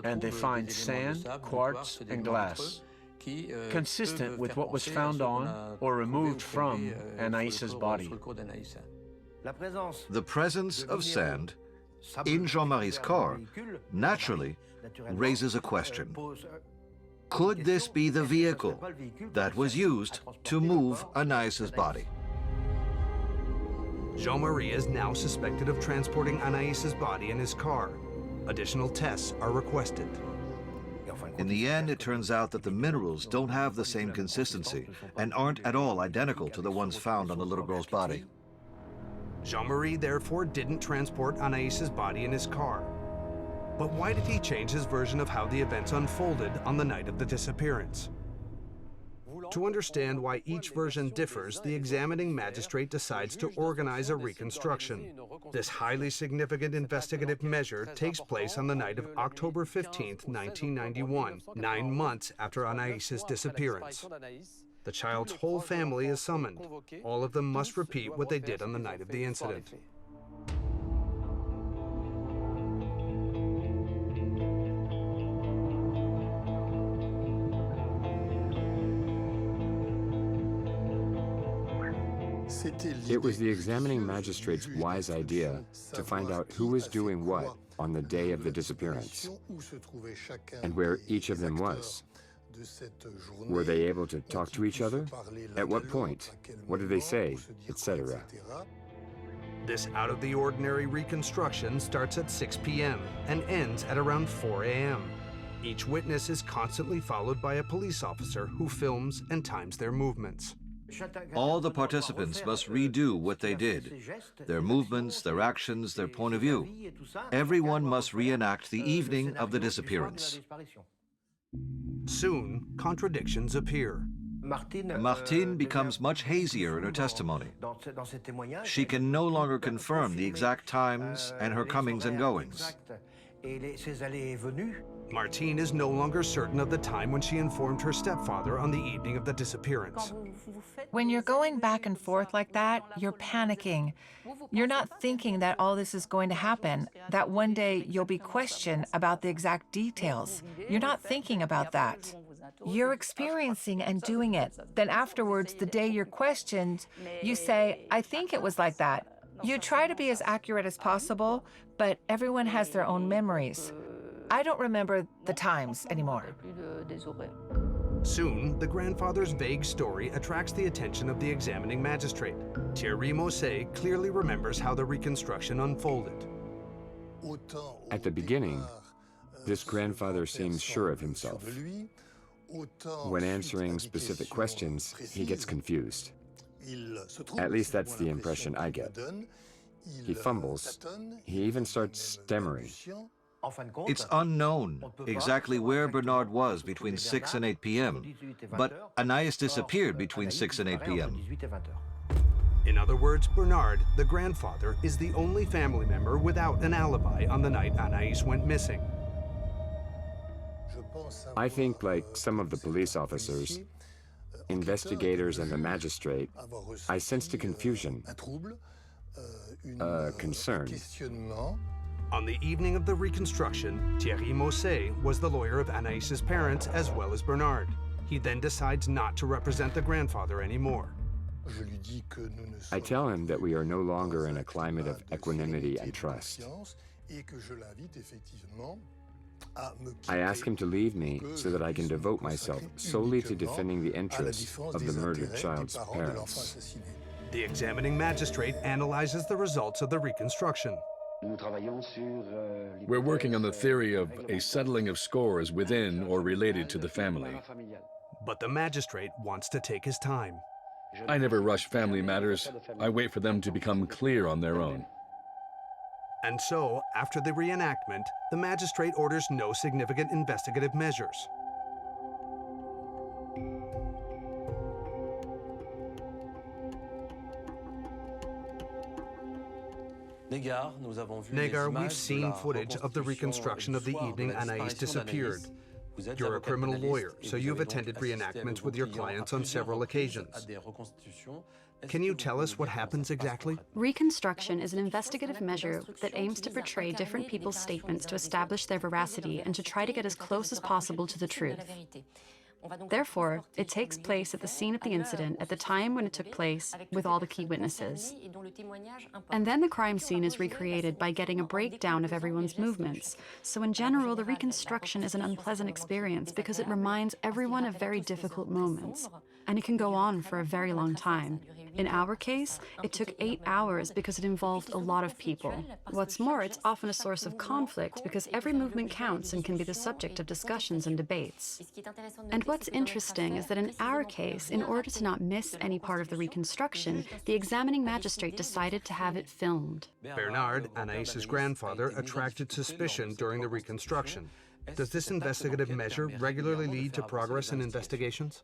and they find sand, quartz, and glass, consistent with what was found on or removed from Anaïs's body. The presence of sand in Jean-Marie's car naturally raises a question. Could this be the vehicle that was used to move Anaïs's body? Jean-Marie is now suspected of transporting Anaïs's body in his car. Additional tests are requested. In the end, it turns out that the minerals don't have the same consistency and aren't at all identical to the ones found on the little girl's body. Jean-Marie therefore didn't transport Anaïs's body in his car. But why did he change his version of how the events unfolded on the night of the disappearance? To understand why each version differs, the examining magistrate decides to organize a reconstruction. This highly significant investigative measure takes place on the night of October 15, 1991, 9 months after Anaïs's disappearance. The child's whole family is summoned. All of them must repeat what they did on the night of the incident. It was the examining magistrate's wise idea to find out who was doing what on the day of the disappearance and where each of them was. Were they able to talk to each other? At what point? What did they say? Etc. This out-of-the-ordinary reconstruction starts at 6 p.m. and ends at around 4 a.m. Each witness is constantly followed by a police officer who films and times their movements. All the participants must redo what they did, their movements, their actions, their point of view. Everyone must reenact the evening of the disappearance. Soon, contradictions appear. Martine becomes much hazier in her testimony. She can no longer confirm the exact times and her comings and goings. Martine is no longer certain of the time when she informed her stepfather on the evening of the disappearance. When you're going back and forth like that, you're panicking. You're not thinking that all this is going to happen, that one day you'll be questioned about the exact details. You're not thinking about that. You're experiencing and doing it. Then afterwards, the day you're questioned, you say, I think it was like that. You try to be as accurate as possible, but everyone has their own memories. I don't remember the times anymore. Soon, the grandfather's vague story attracts the attention of the examining magistrate. Thierry Mosset clearly remembers how the reconstruction unfolded. At the beginning, this grandfather seems sure of himself. When answering specific questions, he gets confused. At least that's the impression I get. He fumbles. He even starts stammering. It's unknown exactly where Bernard was between 6 and 8 p.m., but Anaïs disappeared between 6 and 8 p.m. In other words, Bernard, the grandfather, is the only family member without an alibi on the night Anaïs went missing. I think, like some of the police officers, investigators, and the magistrate, I sensed a confusion, a concern. On the evening of the reconstruction, Thierry Mosset was the lawyer of Anaïs's parents as well as Bernard. He then decides not to represent the grandfather anymore. I tell him that we are no longer in a climate of equanimity and trust. I ask him to leave me so that I can devote myself solely to defending the interests of the murdered child's parents. The examining magistrate analyzes the results of the reconstruction. We're working on the theory of a settling of scores within or related to the family. But the magistrate wants to take his time. I never rush family matters. I wait for them to become clear on their own. And so, after the reenactment, the magistrate orders no significant investigative measures. Negar, we've seen footage of the reconstruction of the evening Anaïs disappeared. You're a criminal lawyer, so you've attended reenactments with your clients on several occasions. Can you tell us what happens exactly? Reconstruction is an investigative measure that aims to portray different people's statements to establish their veracity and to try to get as close as possible to the truth. Therefore, it takes place at the scene of the incident at the time when it took place with all the key witnesses. And then the crime scene is recreated by getting a breakdown of everyone's movements. So in general, the reconstruction is an unpleasant experience because it reminds everyone of very difficult moments. And it can go on for a very long time. In our case, it took 8 hours because it involved a lot of people. What's more, it's often a source of conflict because every movement counts and can be the subject of discussions and debates. And what's interesting is that in our case, in order to not miss any part of the reconstruction, the examining magistrate decided to have it filmed. Bernard, Anaïs's grandfather, attracted suspicion during the reconstruction. Does this investigative measure regularly lead to progress in investigations?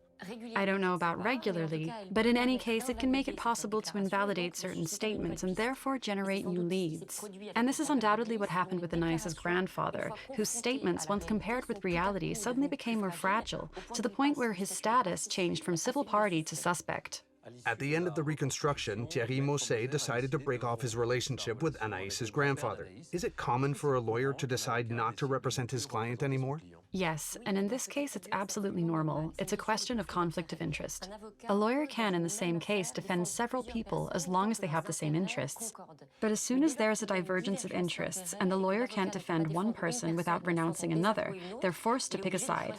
I don't know about regularly, but in any case, it can make it possible to invalidate certain statements and therefore generate new leads. And this is undoubtedly what happened with Anaïs's grandfather, whose statements, once compared with reality, suddenly became more fragile, to the point where his status changed from civil party to suspect. At the end of the reconstruction, Thierry Mousset decided to break off his relationship with Anaïs's grandfather. Is it common for a lawyer to decide not to represent his client anymore? Yes, and in this case, it's absolutely normal. It's a question of conflict of interest. A lawyer can, in the same case, defend several people as long as they have the same interests. But as soon as there's a divergence of interests and the lawyer can't defend one person without renouncing another, they're forced to pick a side.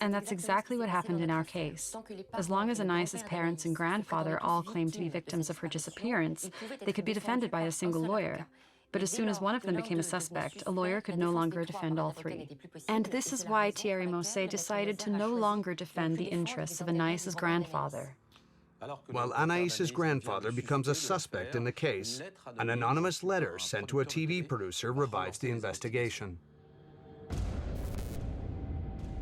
And that's exactly what happened in our case. As long as Anaïs's parents and grandfather all claimed to be victims of her disappearance, they could be defended by a single lawyer. But as soon as one of them became a suspect, a lawyer could no longer defend all three. And this is why Thierry Mousset decided to no longer defend the interests of Anaïs's grandfather. While Anaïs's grandfather becomes a suspect in the case, an anonymous letter sent to a TV producer revives the investigation.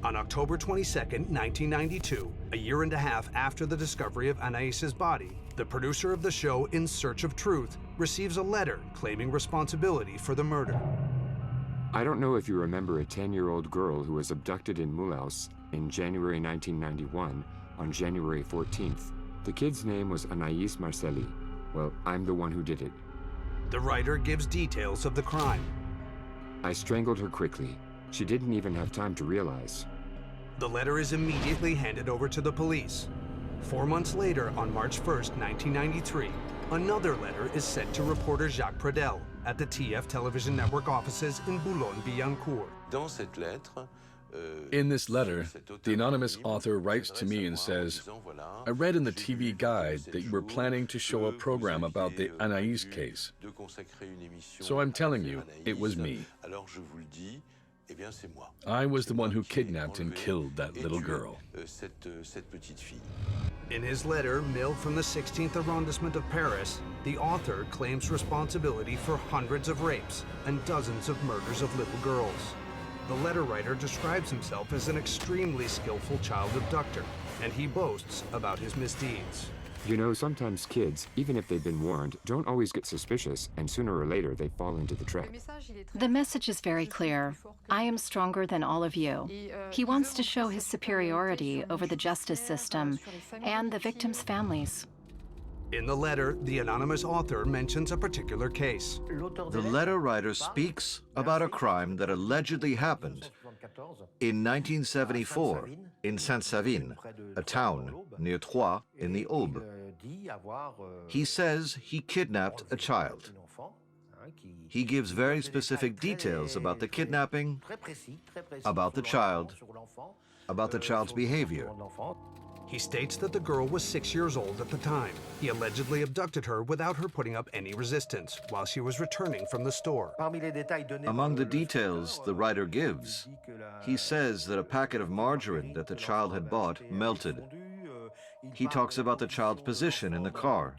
On October 22, 1992, a year and a half after the discovery of Anaïs's body, the producer of the show In Search of Truth receives a letter claiming responsibility for the murder. I don't know if you remember a 10-year-old girl who was abducted in Mulhouse in January 1991 on January 14th. The kid's name was Anaïs Marcelli. Well, I'm the one who did it. The writer gives details of the crime. I strangled her quickly. She didn't even have time to realize. The letter is immediately handed over to the police. 4 months later, on March 1st, 1993, another letter is sent to reporter Jacques Pradel at the TF Television Network offices in Boulogne-Billancourt. In this letter, the anonymous author writes to me and says, I read in the TV guide that you were planning to show a program about the Anaïs case. So I'm telling you, it was me. I was the one who kidnapped and killed that little girl. In his letter, mailed from the 16th arrondissement of Paris, the author claims responsibility for hundreds of rapes and dozens of murders of little girls. The letter writer describes himself as an extremely skillful child abductor, and he boasts about his misdeeds. You know, sometimes kids, even if they've been warned, don't always get suspicious, and sooner or later they fall into the trap. The message is very clear. I am stronger than all of you. He wants to show his superiority over the justice system and the victims' families. In the letter, the anonymous author mentions a particular case. The letter writer speaks about a crime that allegedly happened in 1974 in Sainte-Savine, a town near Troyes in the Aube. He says he kidnapped a child. He gives very specific details about the kidnapping, about the child's behavior. He states that the girl was 6 years old at the time. He allegedly abducted her without her putting up any resistance while she was returning from the store. Among the details the writer gives, he says that a packet of margarine that the child had bought melted. He talks about the child's position in the car,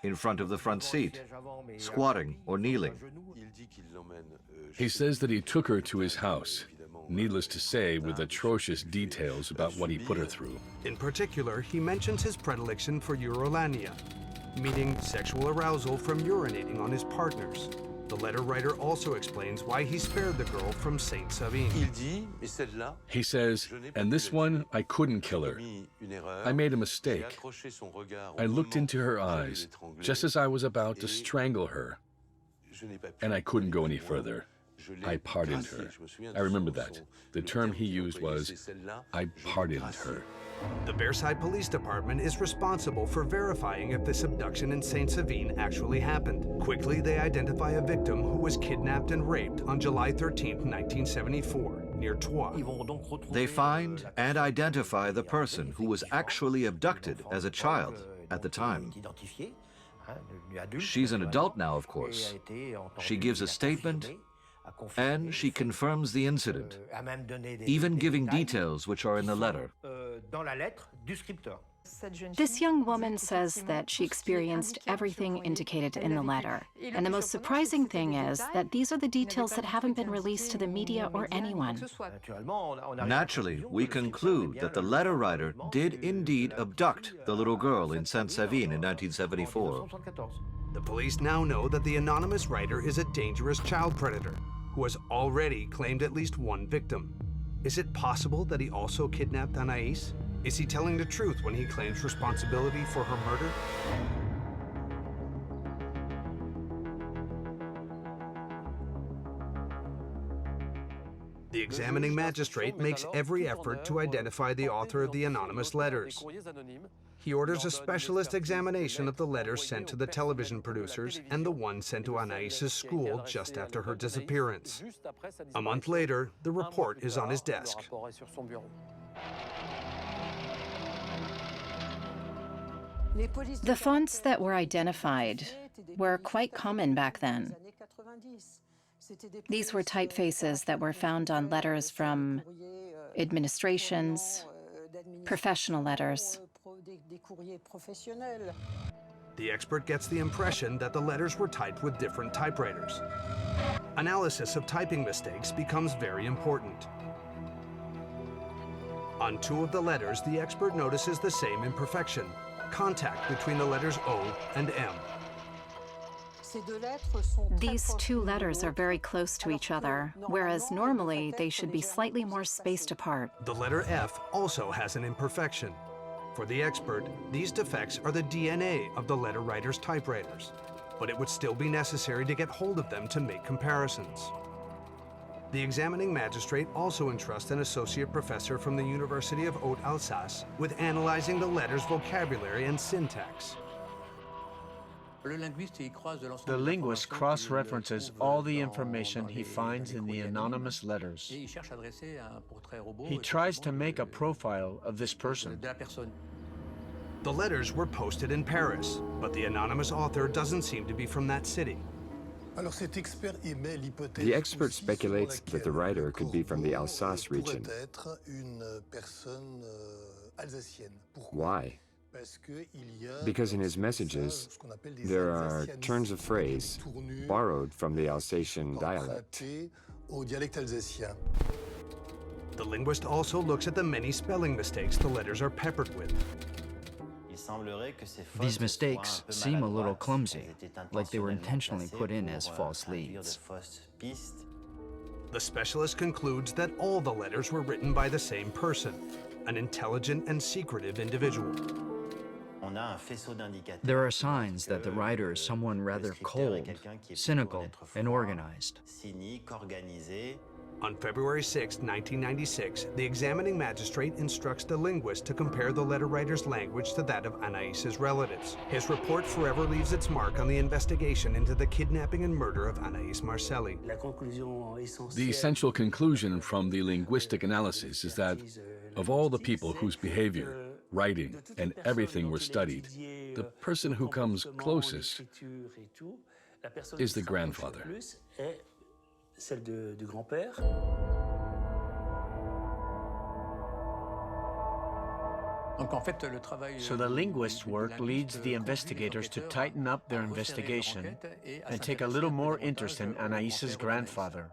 in front of the front seat, squatting or kneeling. He says that he took her to his house, needless to say, with atrocious details about what he put her through. In particular, he mentions his predilection for urolania, meaning sexual arousal from urinating on his partners. The letter writer also explains why he spared the girl from Sainte-Savine. He says, and this one, I couldn't kill her. I made a mistake. I looked into her eyes, just as I was about to strangle her, and I couldn't go any further. I pardoned her. I remember that. The term he used was, I pardoned her. The Versailles Police Department is responsible for verifying if this abduction in Sainte-Savine actually happened. Quickly, they identify a victim who was kidnapped and raped on July 13, 1974, near Troyes. They find and identify the person who was actually abducted as a child at the time. She's an adult now, of course. She gives a statement, and she confirms the incident, even giving details which are in the letter. This young woman says that she experienced everything indicated in the letter. And the most surprising thing is that these are the details that haven't been released to the media or anyone. Naturally, we conclude that the letter writer did indeed abduct the little girl in Sainte-Savine in 1974. The police now know that the anonymous writer is a dangerous child predator who has already claimed at least one victim. Is it possible that he also kidnapped Anaïs? Is he telling the truth when he claims responsibility for her murder? The examining magistrate makes every effort to identify the author of the anonymous letters. He orders a specialist examination of the letters sent to the television producers and the one sent to Anaïs's school just after her disappearance. A month later, the report is on his desk. The fonts that were identified were quite common back then. These were typefaces that were found on letters from administrations, professional letters. The expert gets the impression that the letters were typed with different typewriters. Analysis of typing mistakes becomes very important. On two of the letters, the expert notices the same imperfection: contact between the letters O and M. These two letters are very close to each other, whereas normally they should be slightly more spaced apart. The letter F also has an imperfection. For the expert, these defects are the DNA of the letter writer's typewriters, but it would still be necessary to get hold of them to make comparisons. The examining magistrate also entrusts an associate professor from the University of Haute-Alsace with analyzing the letter's vocabulary and syntax. The linguist cross-references all the information he finds in the anonymous letters. He tries to make a profile of this person. The letters were posted in Paris, but the anonymous author doesn't seem to be from that city. The expert speculates that the writer could be from the Alsace region. Why? Because in his messages, there are turns of phrase borrowed from the Alsatian dialect. The linguist also looks at the many spelling mistakes the letters are peppered with. These mistakes seem a little clumsy, like they were intentionally put in as false leads. The specialist concludes that all the letters were written by the same person, an intelligent and secretive individual. There are signs that the writer is someone rather cold, cynical, and organized. On February 6, 1996, the examining magistrate instructs the linguist to compare the letter writer's language to that of Anaïs's relatives. His report forever leaves its mark on the investigation into the kidnapping and murder of Anaïs Marcelli. The essential conclusion from the linguistic analysis is that of all the people whose behavior, writing, and everything were studied, the person who comes closest is the grandfather. Celle du grand-père. So the linguist's work leads the investigators to tighten up their investigation and take a little more interest in Anaïs's grandfather.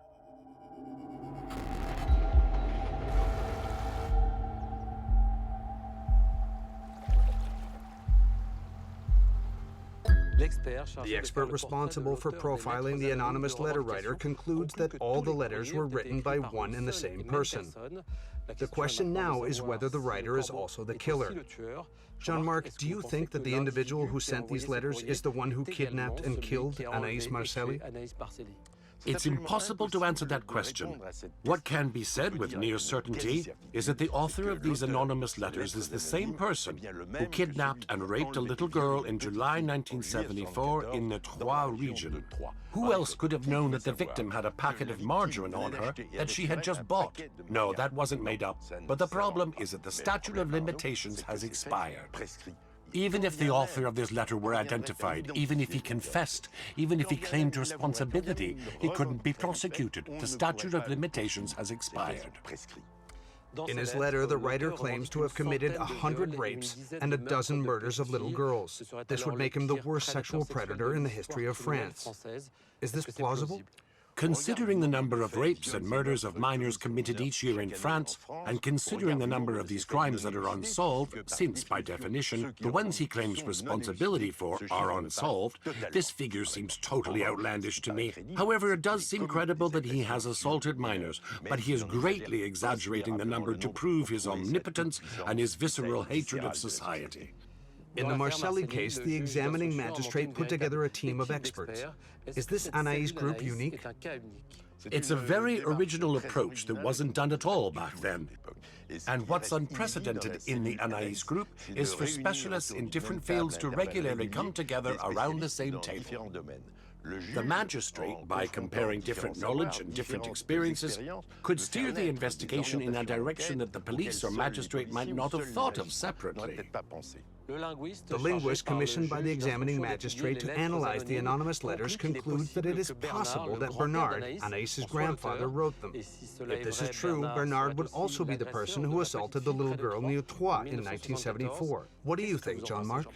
The expert responsible for profiling the anonymous letter writer concludes that all the letters were written by one and the same person. The question now is whether the writer is also the killer. Jean-Marc, do you think that the individual who sent these letters is the one who kidnapped and killed Anaïs Marcelli? It's impossible to answer that question. What can be said with near certainty is that the author of these anonymous letters is the same person who kidnapped and raped a little girl in July 1974 in the Troyes region. Who else could have known that the victim had a packet of margarine on her that she had just bought? No, that wasn't made up. But the problem is that the statute of limitations has expired. Even if the author of this letter were identified, even if he confessed, even if he claimed responsibility, he couldn't be prosecuted. The statute of limitations has expired. In his letter, the writer claims to have committed 100 rapes and a dozen murders of little girls. This would make him the worst sexual predator in the history of France. Is this plausible? Considering the number of rapes and murders of minors committed each year in France, and considering the number of these crimes that are unsolved, since, by definition, the ones he claims responsibility for are unsolved, this figure seems totally outlandish to me. However, it does seem credible that he has assaulted minors, but he is greatly exaggerating the number to prove his omnipotence and his visceral hatred of society. In the Marcelli case, the examining magistrate put together a team of experts. Is this Anaïs group unique? It's a very original approach that wasn't done at all back then. And what's unprecedented in the Anaïs group is for specialists in different fields to regularly come together around the same table. The magistrate, by comparing different knowledge and different experiences, could steer the investigation in a direction that the police or magistrate might not have thought of separately. The linguist commissioned by the examining magistrate to analyze the anonymous letters concludes that it is possible that Bernard, Anaïs's grandfather, wrote them. If this is true, Bernard would also be the person who assaulted the little girl near Troyes in 1974. What do you think, Jean-Marc?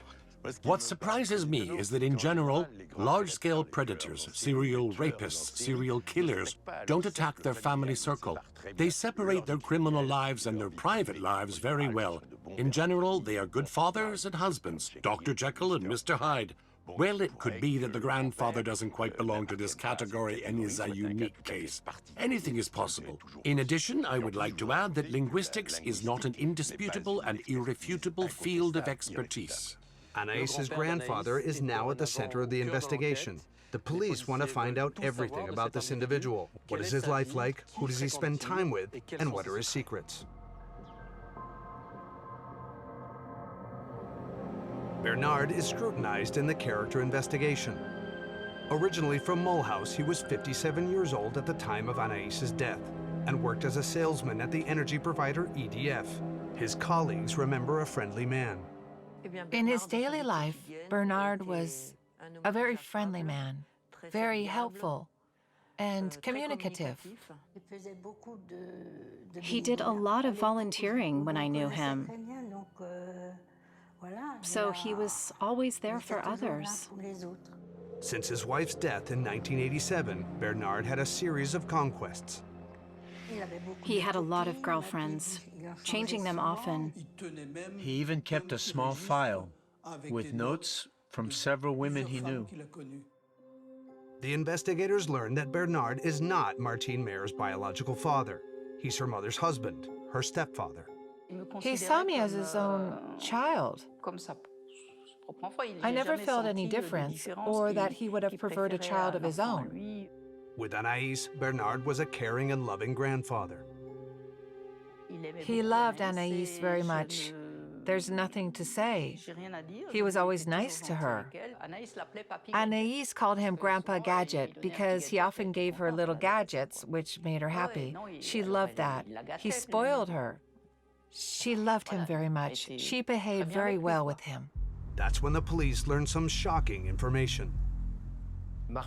What surprises me is that in general, large-scale predators, serial rapists, serial killers, don't attack their family circle. They separate their criminal lives and their private lives very well. In general, they are good fathers and husbands, Dr. Jekyll and Mr. Hyde. Well, it could be that the grandfather doesn't quite belong to this category and is a unique case. Anything is possible. In addition, I would like to add that linguistics is not an indisputable and irrefutable field of expertise. Anaïs's grandfather is now at the center of the investigation. The police want to find out everything about this individual. What is his life like? Who does he spend time with? And what are his secrets? Bernard is scrutinized in the character investigation. Originally from Mulhouse, he was 57 years old at the time of Anaïs's death and worked as a salesman at the energy provider EDF. His colleagues remember a friendly man. In his daily life, Bernard was a very friendly man, very helpful and communicative. He did a lot of volunteering when I knew him. So he was always there for others. Since his wife's death in 1987, Bernard had a series of conquests. He had a lot of girlfriends, changing them often. He even kept a small file with notes from several women he knew. The investigators learned that Bernard is not Martine Mayer's biological father. He's her mother's husband, her stepfather. He saw me as his own child. I never felt any difference or that he would have preferred a child of his own. With Anaïs, Bernard was a caring and loving grandfather. He loved Anaïs very much. There's nothing to say. He was always nice to her. Anaïs called him Grandpa Gadget because he often gave her little gadgets, which made her happy. She loved that. He spoiled her. She loved him very much. She behaved very well with him. That's when the police learned some shocking information.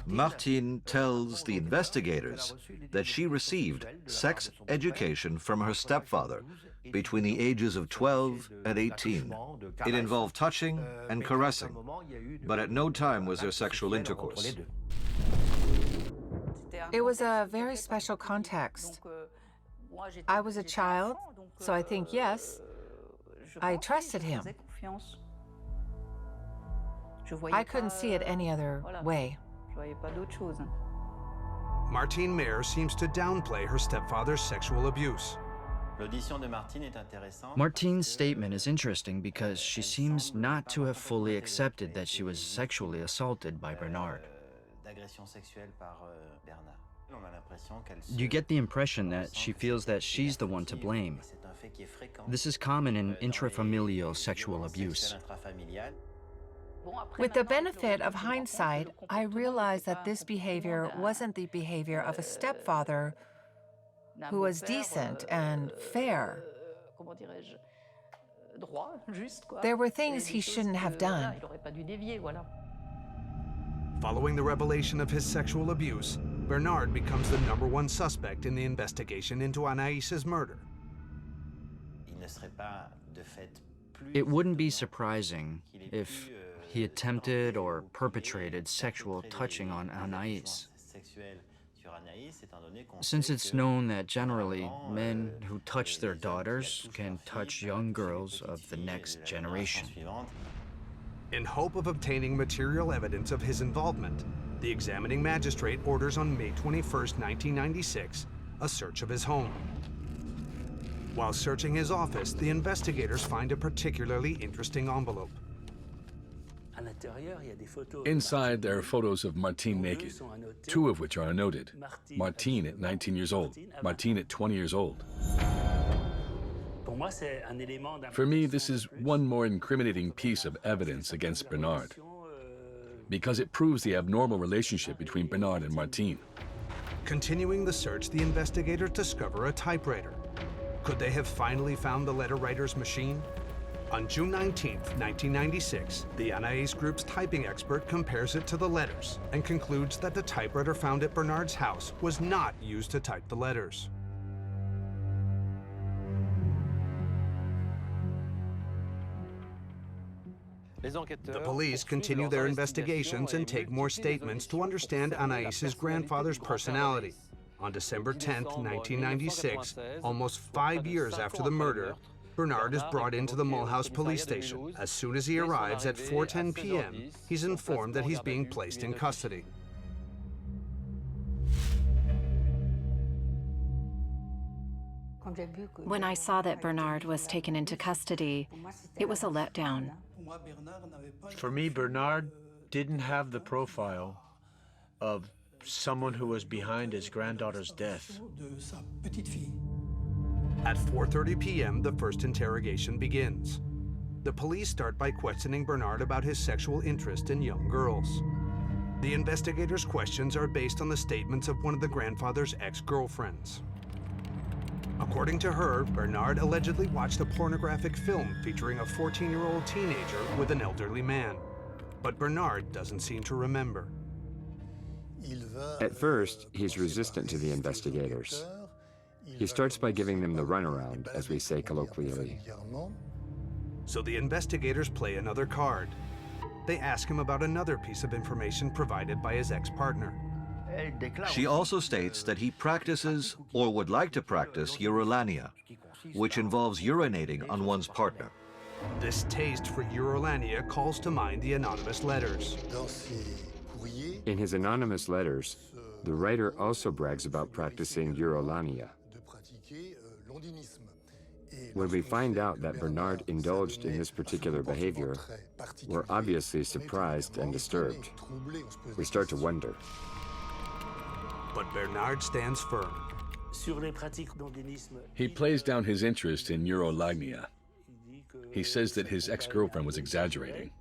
Martine tells the investigators that she received sex education from her stepfather between the ages of 12 and 18. It involved touching and caressing, but at no time was there sexual intercourse. It was a very special context. I was a child, so I think, yes, I trusted him. I couldn't see it any other way. Martine Mayer seems to downplay her stepfather's sexual abuse. Martine's statement is interesting because she seems not to have fully accepted that she was sexually assaulted by Bernard. You get the impression that she feels that she's the one to blame. This is common in intrafamilial sexual abuse. With the benefit of hindsight, I realized that this behavior wasn't the behavior of a stepfather who was decent and fair. There were things he shouldn't have done. Following the revelation of his sexual abuse, Bernard becomes the #1 suspect in the investigation into Anaïs's murder. It wouldn't be surprising if he attempted or perpetrated sexual touching on Anaïs, since it's known that generally men who touch their daughters can touch young girls of the next generation. In hope of obtaining material evidence of his involvement, the examining magistrate orders on May 21, 1996, a search of his home. While searching his office, the investigators find a particularly interesting envelope. Inside, there are photos of Martine naked, 2 of which are noted. Martine at 19 years old, Martine at 20 years old. For me, this is one more incriminating piece of evidence against Bernard, because it proves the abnormal relationship between Bernard and Martine. Continuing the search, the investigators discover a typewriter. Could they have finally found the letter writer's machine? On June 19, 1996, the Anaïs Group's typing expert compares it to the letters and concludes that the typewriter found at Bernard's house was not used to type the letters. The police continue their investigations and take more statements to understand Anaïs's grandfather's personality. On December 10, 1996, almost 5 years after the murder, Bernard is brought into the Mulhouse police station. As soon as he arrives at 4:10 p.m., he's informed that he's being placed in custody. When I saw that Bernard was taken into custody, it was a letdown. For me, Bernard didn't have the profile of someone who was behind his granddaughter's death. At 4:30 p.m., the first interrogation begins. The police start by questioning Bernard about his sexual interest in young girls. The investigators' questions are based on the statements of one of the grandfather's ex-girlfriends. According to her, Bernard allegedly watched a pornographic film featuring a 14-year-old teenager with an elderly man. But Bernard doesn't seem to remember. At first, he's resistant to the investigators. He starts by giving them the runaround, as we say colloquially. So the investigators play another card. They ask him about another piece of information provided by his ex-partner. She also states that he practices, or would like to practice, urolania, which involves urinating on one's partner. This taste for urolania calls to mind the anonymous letters. In his anonymous letters, the writer also brags about practicing urolania. When we find out that Bernard indulged in this particular behavior, we're obviously surprised and disturbed. We start to wonder. But Bernard stands firm. He plays down his interest in urolagnia. He says that his ex-girlfriend was exaggerating.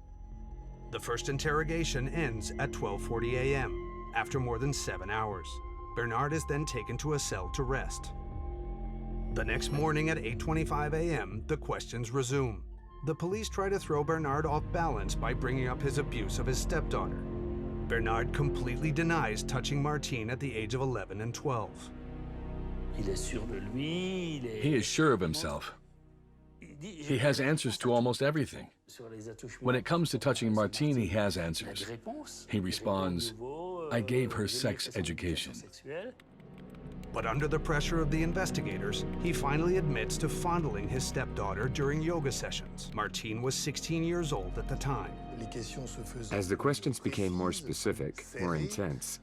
The first interrogation ends at 12:40 a.m. After more than 7 hours. Bernard is then taken to a cell to rest. The next morning at 8:25 a.m., the questions resume. The police try to throw Bernard off balance by bringing up his abuse of his stepdaughter. Bernard completely denies touching Martine at the age of 11 and 12. He is sure of himself. He has answers to almost everything. When it comes to touching Martine, he has answers. He responds, "I gave her sex education." But under the pressure of the investigators, he finally admits to fondling his stepdaughter during yoga sessions. Martine was 16 years old at the time. As the questions became more specific, more intense,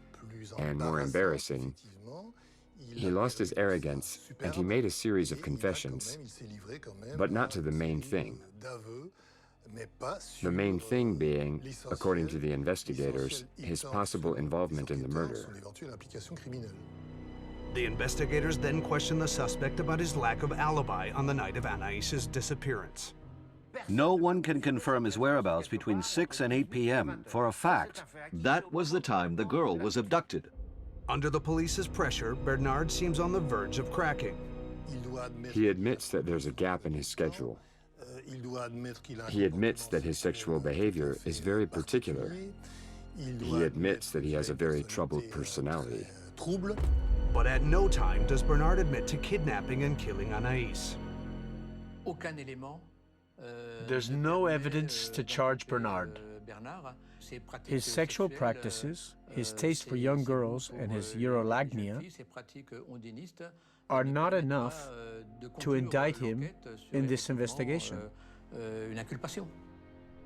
and more embarrassing, he lost his arrogance and he made a series of confessions, but not to the main thing. The main thing being, according to the investigators, his possible involvement in the murder. The investigators then questioned the suspect about his lack of alibi on the night of Anaïs's disappearance. No one can confirm his whereabouts between 6 and 8 p.m. for a fact. That was the time the girl was abducted. Under the police's pressure, Bernard seems on the verge of cracking. He admits that there's a gap in his schedule. He admits that his sexual behavior is very particular. He admits that he has a very troubled personality. But at no time does Bernard admit to kidnapping and killing Anaïs. There's no evidence to charge Bernard. His sexual practices, his taste for young girls, and his urolagnia are not enough to indict him in this investigation.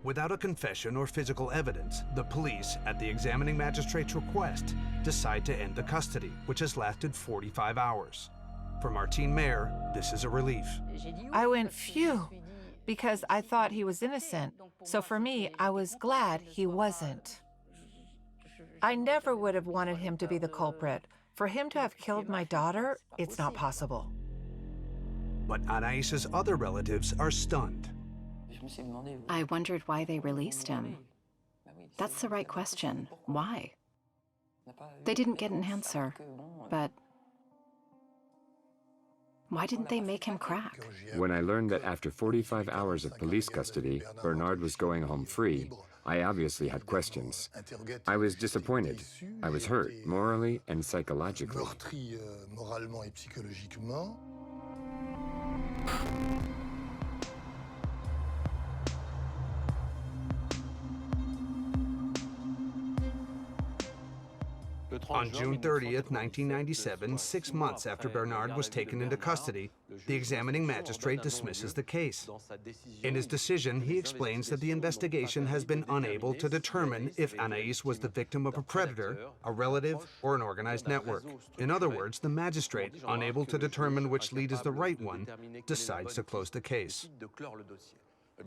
Without a confession or physical evidence, the police, at the examining magistrate's request, decide to end the custody, which has lasted 45 hours. For Martine Mayer, this is a relief. I went, phew, because I thought he was innocent. So for me, I was glad he wasn't. I never would have wanted him to be the culprit. For him to have killed my daughter, it's not possible. But Anaïs's other relatives are stunned. I wondered why they released him. That's the right question. Why? They didn't get an answer, but why didn't they make him crack? When I learned that after 45 hours of police custody, Bernard was going home free, I obviously had questions. I was disappointed. I was hurt, morally and psychologically. On June 30th, 1997, 6 months after Bernard was taken into custody, the examining magistrate dismisses the case. In his decision, he explains that the investigation has been unable to determine if Anaïs was the victim of a predator, a relative, or an organized network. In other words, the magistrate, unable to determine which lead is the right one, decides to close the case.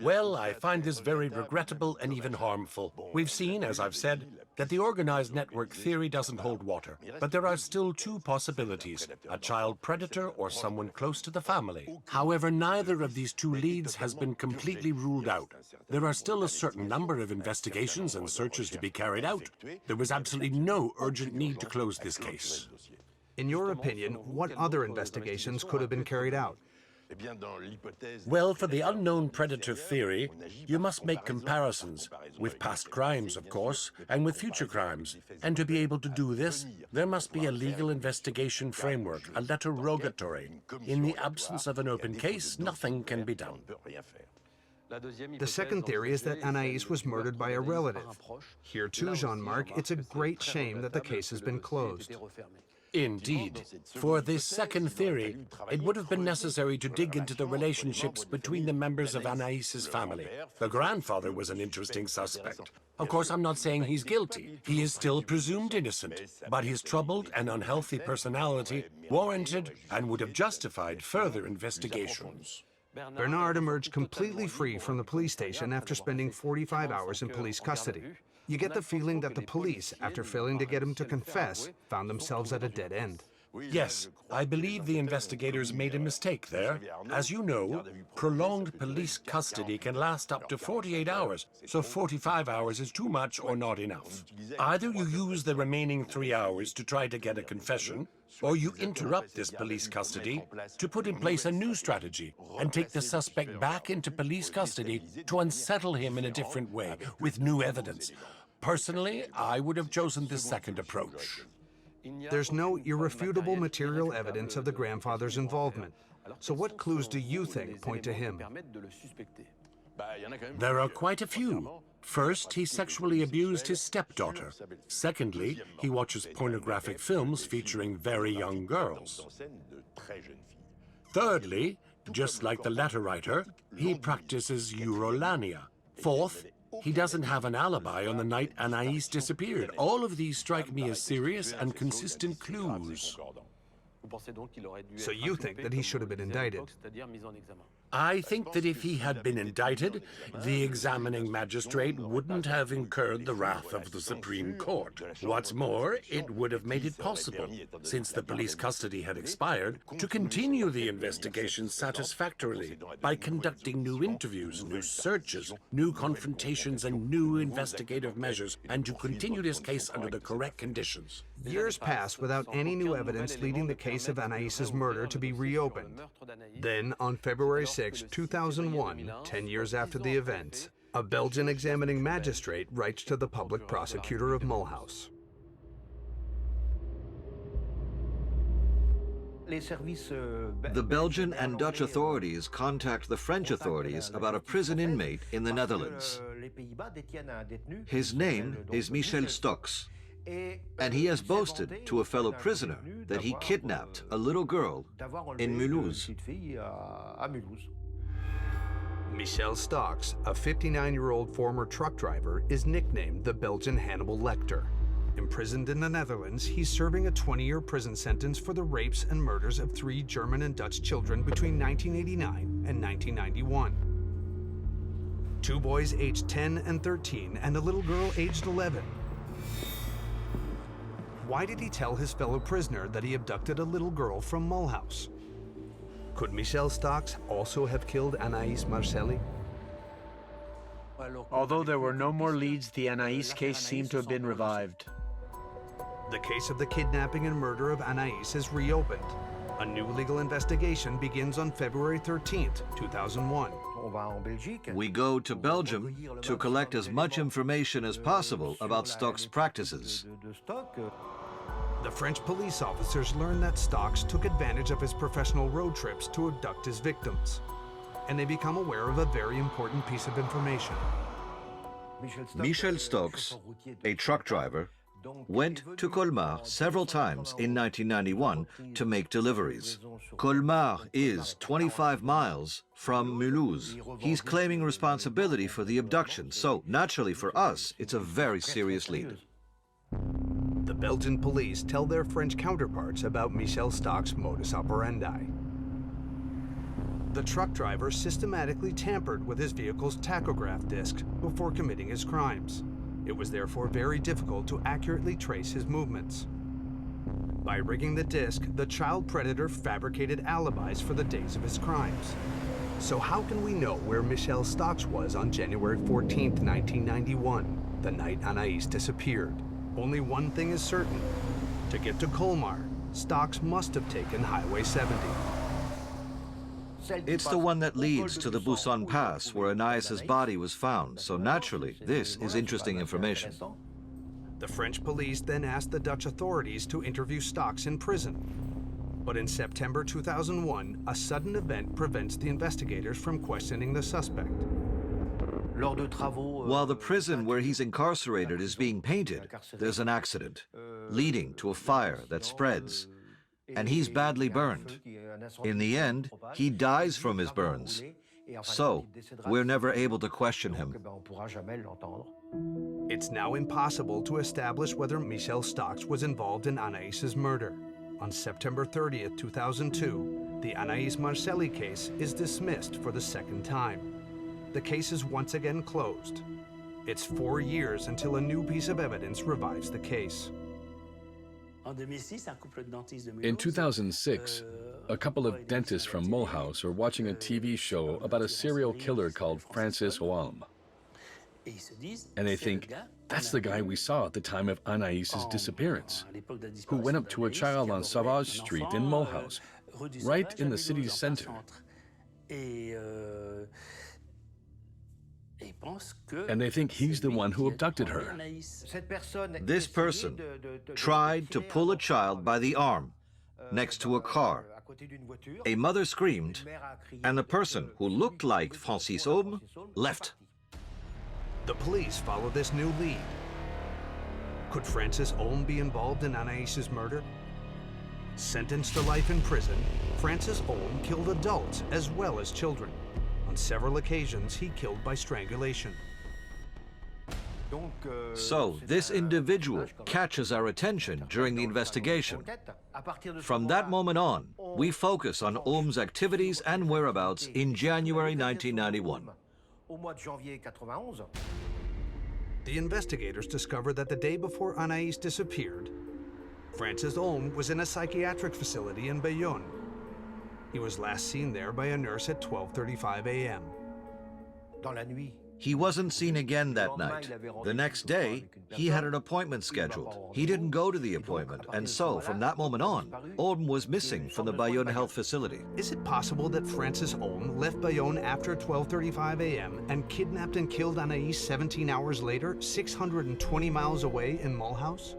Well, I find this very regrettable and even harmful. We've seen, as I've said, that the organized network theory doesn't hold water. But there are still two possibilities, a child predator or someone close to the family. However, neither of these two leads has been completely ruled out. There are still a certain number of investigations and searches to be carried out. There was absolutely no urgent need to close this case. In your opinion, what other investigations could have been carried out? Well, for the unknown predator theory, you must make comparisons with past crimes, of course, and with future crimes. And to be able to do this, there must be a legal investigation framework, a letter rogatory. In the absence of an open case, nothing can be done. The second theory is that Anaïs was murdered by a relative. Here too, Jean-Marc, it's a great shame that the case has been closed. Indeed. For this second theory, it would have been necessary to dig into the relationships between the members of Anaïs's family. The grandfather was an interesting suspect. Of course, I'm not saying he's guilty. He is still presumed innocent, but his troubled and unhealthy personality warranted and would have justified further investigations. Bernard emerged completely free from the police station after spending 45 hours in police custody. You get the feeling that the police, after failing to get him to confess, found themselves at a dead end. Yes, I believe the investigators made a mistake there. As you know, prolonged police custody can last up to 48 hours, so 45 hours is too much or not enough. Either you use the remaining 3 hours to try to get a confession, or you interrupt this police custody to put in place a new strategy and take the suspect back into police custody to unsettle him in a different way, with new evidence. Personally, I would have chosen this second approach. There's no irrefutable material evidence of the grandfather's involvement. So what clues do you think point to him? There are quite a few. First, he sexually abused his stepdaughter. Secondly, he watches pornographic films featuring very young girls. Thirdly, just like the letter writer, he practices urolania. Fourth, He doesn't have an alibi on the night Anaïs disappeared. All of these strike me as serious and consistent clues. So you think that he should have been indicted? I think that if he had been indicted, the examining magistrate wouldn't have incurred the wrath of the Supreme Court. What's more, it would have made it possible, since the police custody had expired, to continue the investigation satisfactorily by conducting new interviews, new searches, new confrontations, and new investigative measures, and to continue this case under the correct conditions. Years pass without any new evidence leading the case of Anaïs's murder to be reopened. Then, on February 6, 2001, 10 years after the events, a Belgian examining magistrate writes to the public prosecutor of Mulhouse. The Belgian and Dutch authorities contact the French authorities about a prison inmate in the Netherlands. His name is Michel Stokes, and he has boasted to a fellow prisoner that he kidnapped a little girl in Mulhouse. Michel Stokes, a 59-year-old former truck driver, is nicknamed the Belgian Hannibal Lecter. Imprisoned in the Netherlands, he's serving a 20-year prison sentence for the rapes and murders of 3 German and Dutch children between 1989 and 1991. 2 boys aged 10 and 13 and a little girl aged 11. Why did he tell his fellow prisoner that he abducted a little girl from Mulhouse? Could Michel Stokes also have killed Anaïs Marcelli? Although there were no more leads, the Anaïs case seemed to have been revived. The case of the kidnapping and murder of Anaïs is reopened. A new legal investigation begins on February 13th, 2001. We go to Belgium to collect as much information as possible about Stokes' practices. The French police officers learn that Stokes took advantage of his professional road trips to abduct his victims, and they become aware of a very important piece of information. Michel Stokes, a truck driver, went to Colmar several times in 1991 to make deliveries. Colmar is 25 miles from Mulhouse. He's claiming responsibility for the abduction, so naturally for us, it's a very serious lead. The Belgian police tell their French counterparts about Michel Stokes' modus operandi. The truck driver systematically tampered with his vehicle's tachograph disc before committing his crimes. It was therefore very difficult to accurately trace his movements. By rigging the disc, the child predator fabricated alibis for the days of his crimes. So how can we know where Michel Stokes was on January 14th, 1991, the night Anaïs disappeared? Only one thing is certain. To get to Colmar, Stokes must have taken Highway 70. It's the one that leads to the Busan Pass where Anaïs's body was found, so naturally, this is interesting information. The French police then asked the Dutch authorities to interview Stokes in prison. But in September 2001, a sudden event prevents the investigators from questioning the suspect. While the prison where he's incarcerated is being painted, there's an accident, leading to a fire that spreads, and he's badly burned. In the end, he dies from his burns, so we're never able to question him. It's now impossible to establish whether Michel Stokes was involved in Anaïs's murder. On September 30th, 2002, the Anaïs Marcelli case is dismissed for the second time. The case is once again closed. It's 4 years until a new piece of evidence revives the case. In 2006, a couple of dentists from Mulhouse are watching a TV show about a serial killer called Francis Oalm. And they think, that's the guy we saw at the time of Anaïs's disappearance, who went up to a child on Sauvage Street in Mulhouse, right in the city's center. And they think he's the one who abducted her. This person tried to pull a child by the arm next to a car. A mother screamed, and the person who looked like Francis Oalm left. The police follow this new lead. Could Francis Oalm be involved in Anaïs's murder? Sentenced to life in prison, Francis Oalm killed adults as well as children. On several occasions, he killed by strangulation. So this individual catches our attention during the investigation. From that moment on, we focus on Ohm's activities and whereabouts in January 1991. The investigators discovered that the day before Anaïs disappeared, Francis Ohm was in a psychiatric facility in Bayonne. He was last seen there by a nurse at 12:35 a.m. He wasn't seen again that night. The next day, he had an appointment scheduled. He didn't go to the appointment, and so from that moment on, Ohm was missing from the Bayonne Health Facility. Is it possible that Francis Ohm left Bayonne after 12:35 a.m. and kidnapped and killed Anaïs 17 hours later, 620 miles away in Mulhouse?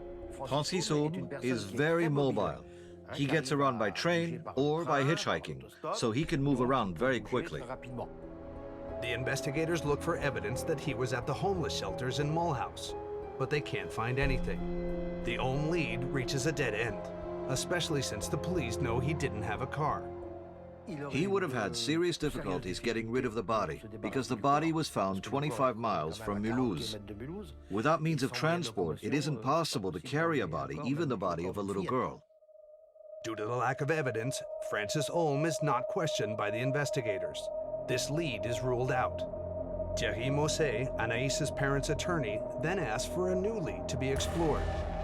Francis Ohm is very mobile. He gets around by train or by hitchhiking, so he can move around very quickly. The investigators look for evidence that he was at the homeless shelters in Mulhouse, but they can't find anything. The Ohm lead reaches a dead end, especially since the police know he didn't have a car. He would have had serious difficulties getting rid of the body because the body was found 25 miles from Mulhouse. Without means of transport, it isn't possible to carry a body, even the body of a little girl. Due to the lack of evidence, Francis Ohm is not questioned by the investigators. This lead is ruled out. Thierry Mousset, Anaïs's parents' attorney, then asked for a new lead to be explored,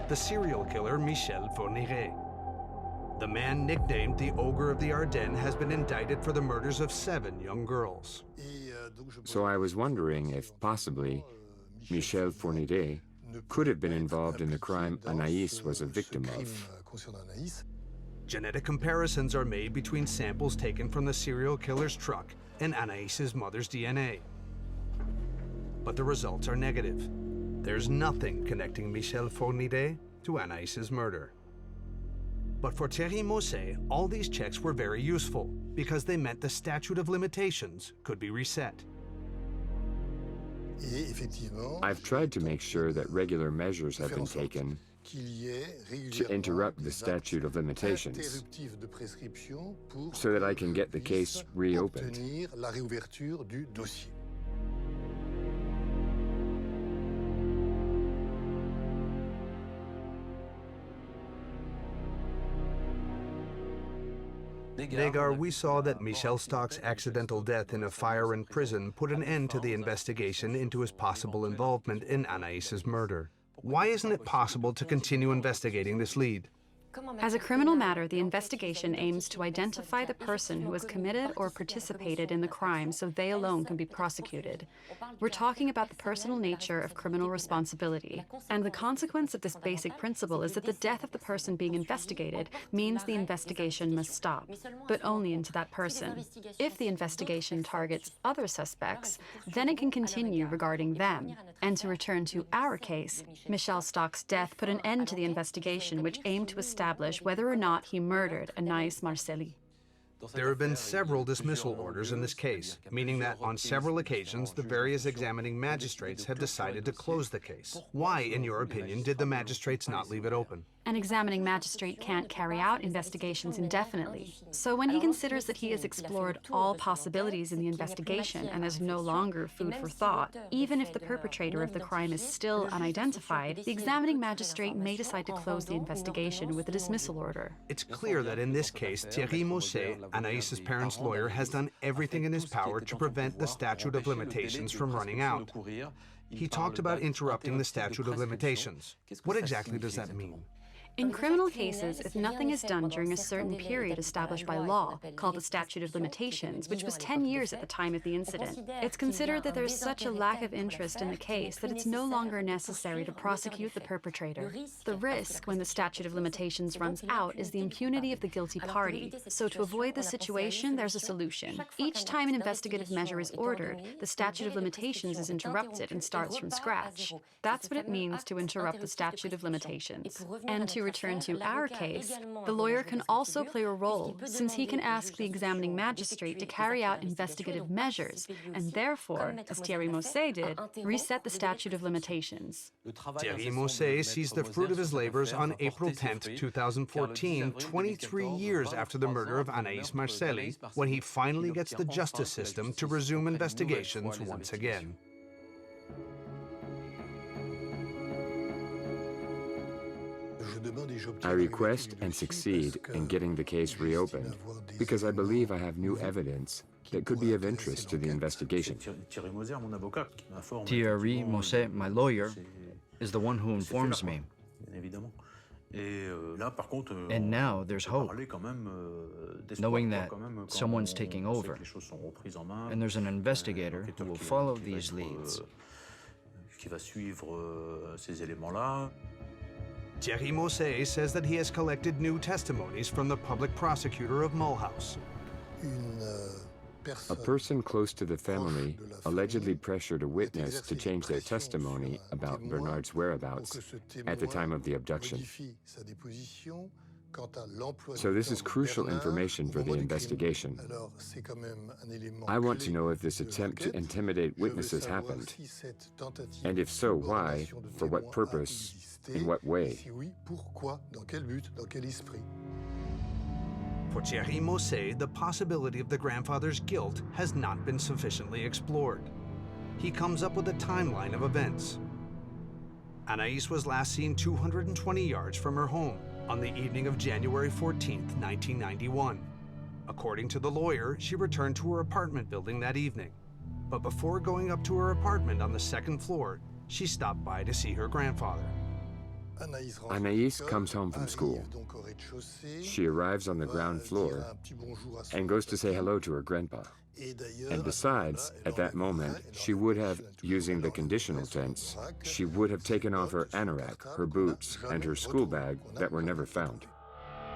the serial killer Michel Fourniret. The man nicknamed the Ogre of the Ardennes has been indicted for the murders of 7 young girls. So I was wondering if possibly Michel Fourniret could have been involved in the crime Anaïs was a victim of. Genetic comparisons are made between samples taken from the serial killer's truck and Anaïs's mother's DNA. But the results are negative. There's nothing connecting Michel Fourniret to Anaïs's murder. But for Thierry Mousset, all these checks were very useful because they meant the statute of limitations could be reset. I've tried to make sure that regular measures have been taken to interrupt the statute of limitations so that I can get the case reopened. Negar, we saw that Michel Stock's accidental death in a fire in prison put an end to the investigation into his possible involvement in Anaïs's murder. Why isn't it possible to continue investigating this lead? As a criminal matter, the investigation aims to identify the person who has committed or participated in the crime so they alone can be prosecuted. We're talking about the personal nature of criminal responsibility, and the consequence of this basic principle is that the death of the person being investigated means the investigation must stop, but only into that person. If the investigation targets other suspects, then it can continue regarding them. And to return to our case, Michel Stock's death put an end to the investigation which aimed to establish whether or not he murdered Anaïs Marcelli. There have been several dismissal orders in this case, meaning that on several occasions the various examining magistrates have decided to close the case. Why, in your opinion, did the magistrates not leave it open? An examining magistrate can't carry out investigations indefinitely. So when he considers that he has explored all possibilities in the investigation and there's no longer food for thought, even if the perpetrator of the crime is still unidentified, the examining magistrate may decide to close the investigation with a dismissal order. It's clear that in this case, Thierry Mousset, Anaïs's parents' lawyer, has done everything in his power to prevent the statute of limitations from running out. He talked about interrupting the statute of limitations. What exactly does that mean? In criminal cases, if nothing is done during a certain period established by law, called the statute of limitations, which was 10 years at the time of the incident, it's considered that there's such a lack of interest in the case that it's no longer necessary to prosecute the perpetrator. The risk when the statute of limitations runs out is the impunity of the guilty party. So to avoid this situation, there's a solution. Each time an investigative measure is ordered, the statute of limitations is interrupted and starts from scratch. That's what it means to interrupt the statute of limitations. And to return to our case, the lawyer can also play a role, since he can ask the examining magistrate to carry out investigative measures, and therefore, as Thierry Mousset did, reset the statute of limitations. Thierry Mousset sees the fruit of his labors on April 10, 2014, 23 years after the murder of Anaïs Marcelli, when he finally gets the justice system to resume investigations once again. I request and succeed in getting the case reopened because I believe I have new evidence that could be of interest to the investigation. Thierry Mosset, my lawyer, is the one who informs me. And now there's hope, knowing that someone's taking over, and there's an investigator who will follow these leads. Thierry Mosset says that he has collected new testimonies from the public prosecutor of Mulhouse. A person close to the family allegedly pressured a witness to change their testimony about Bernard's whereabouts at the time of the abduction. So this is crucial information for the investigation. I want to know if this attempt to intimidate witnesses happened, and if so, why, for what purpose, in what way. For Thierry Mosset, the possibility of the grandfather's guilt has not been sufficiently explored. He comes up with a timeline of events. Anaïs was last seen 220 yards from her home on the evening of January 14, 1991. According to the lawyer, she returned to her apartment building that evening. But before going up to her apartment on the second floor, she stopped by to see her grandfather. Anaïs comes home from school. She arrives on the ground floor and goes to say hello to her grandpa. And besides, at that moment, she would have, using the conditional tense, she would have taken off her anorak, her boots, and her school bag that were never found.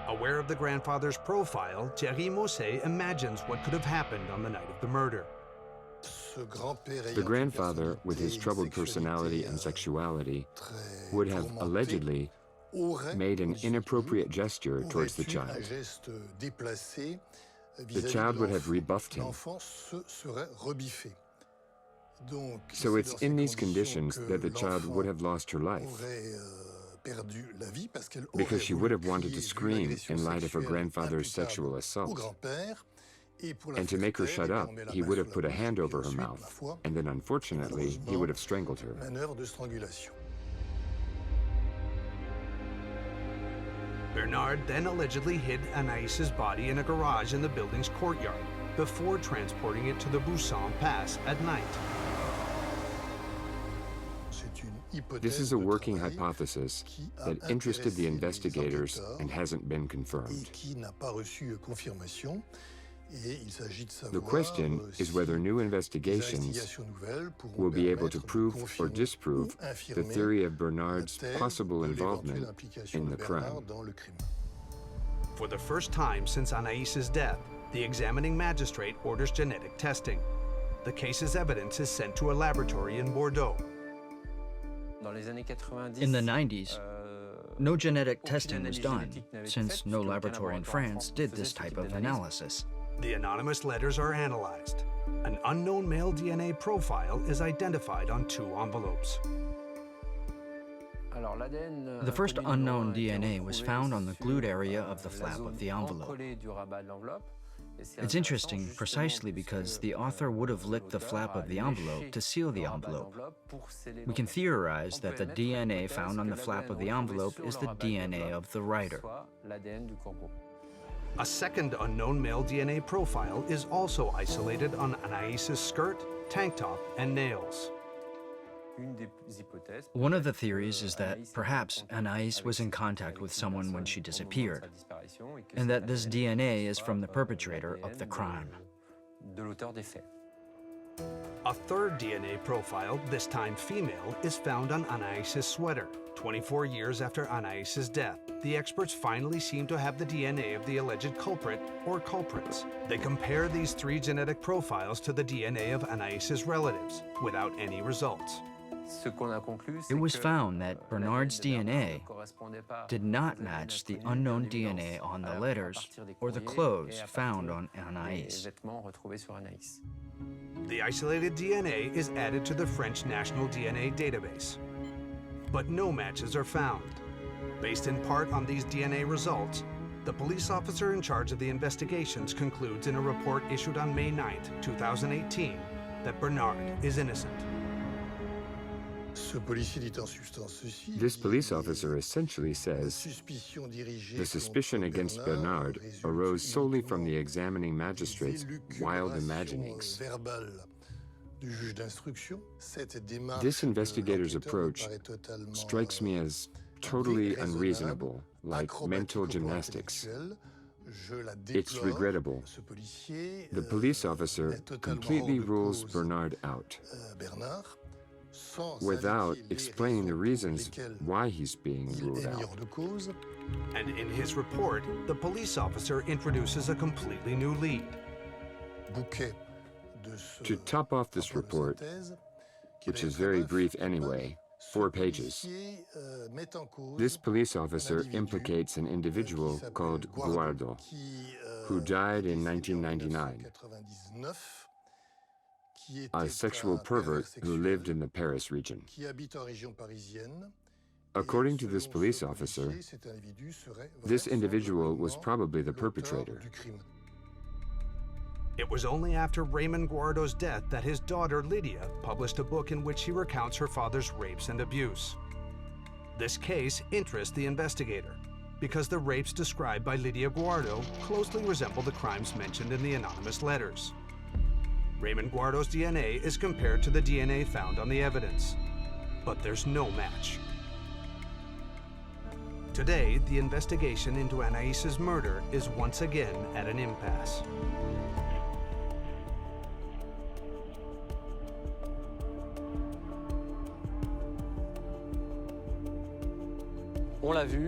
Aware of the grandfather's profile, Thierry Mosset imagines what could have happened on the night of the murder. The grandfather, with his troubled personality and sexuality, would have allegedly made an inappropriate gesture towards the child. The child would have rebuffed him. So it's in these conditions that the child would have lost her life, because she would have wanted to scream in light of her grandfather's sexual assault. And to make her shut up, he would have put a hand over her mouth, and then unfortunately, he would have strangled her. Bernard then allegedly hid Anaïs's body in a garage in the building's courtyard before transporting it to the Bousson Pass at night. This is a working hypothesis that interested the investigators and hasn't been confirmed. The question is whether new investigations will be able to prove or disprove the theory of Bernard's possible involvement in the crime. For the first time since Anaïs's death, the examining magistrate orders genetic testing. The case's evidence is sent to a laboratory in Bordeaux. In the 90s, no genetic testing was done, since no laboratory in France did this type of analysis. The anonymous letters are analyzed. An unknown male DNA profile is identified on 2 envelopes. The first unknown DNA was found on the glued area of the flap of the envelope. It's interesting precisely because the author would have licked the flap of the envelope to seal the envelope. We can theorize that the DNA found on the flap of the envelope is the DNA of the writer. A second unknown male DNA profile is also isolated on Anaïs's skirt, tank top, and nails. One of the theories is that perhaps Anaïs was in contact with someone when she disappeared, and that this DNA is from the perpetrator of the crime. A third DNA profile, this time female, is found on Anaïs's sweater. 24 years after Anaïs's death, the experts finally seem to have the DNA of the alleged culprit or culprits. They compare these 3 genetic profiles to the DNA of Anaïs's relatives without any results. It was found that Bernard's DNA did not match the unknown DNA on the letters or the clothes found on Anaïs. The isolated DNA is added to the French National DNA Database. But no matches are found. Based in part on these DNA results, the police officer in charge of the investigations concludes in a report issued on May 9, 2018, that Bernard is innocent. This police officer essentially says the suspicion against Bernard arose solely from the examining magistrate's wild imaginings. This investigator's approach strikes me as totally unreasonable, like mental gymnastics. It's regrettable. The police officer completely rules Bernard out without explaining the reasons why he's being ruled out. And in his report, the police officer introduces a completely new lead. To top off this report, which is very brief anyway, 4 pages, this police officer implicates an individual called Guardo, who died in 1999, a sexual pervert who lived in the Paris region. According to this police officer, this individual was probably the perpetrator. It was only after Raymond Guardo's death that his daughter, Lydia, published a book in which she recounts her father's rapes and abuse. This case interests the investigator because the rapes described by Lydia Guardo closely resemble the crimes mentioned in the anonymous letters. Raymond Guardo's DNA is compared to the DNA found on the evidence, but there's no match. Today, the investigation into Anaïs's murder is once again at an impasse.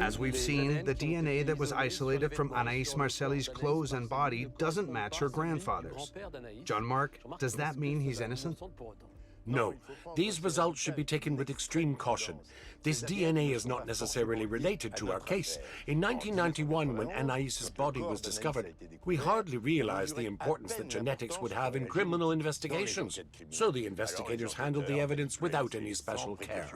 As we've seen, the DNA that was isolated from Anaïs Marcelli's clothes and body doesn't match her grandfather's. Jean-Marc, does that mean he's innocent? No. These results should be taken with extreme caution. This DNA is not necessarily related to our case. In 1991, when Anaïs's body was discovered, we hardly realized the importance that genetics would have in criminal investigations. So the investigators handled the evidence without any special care.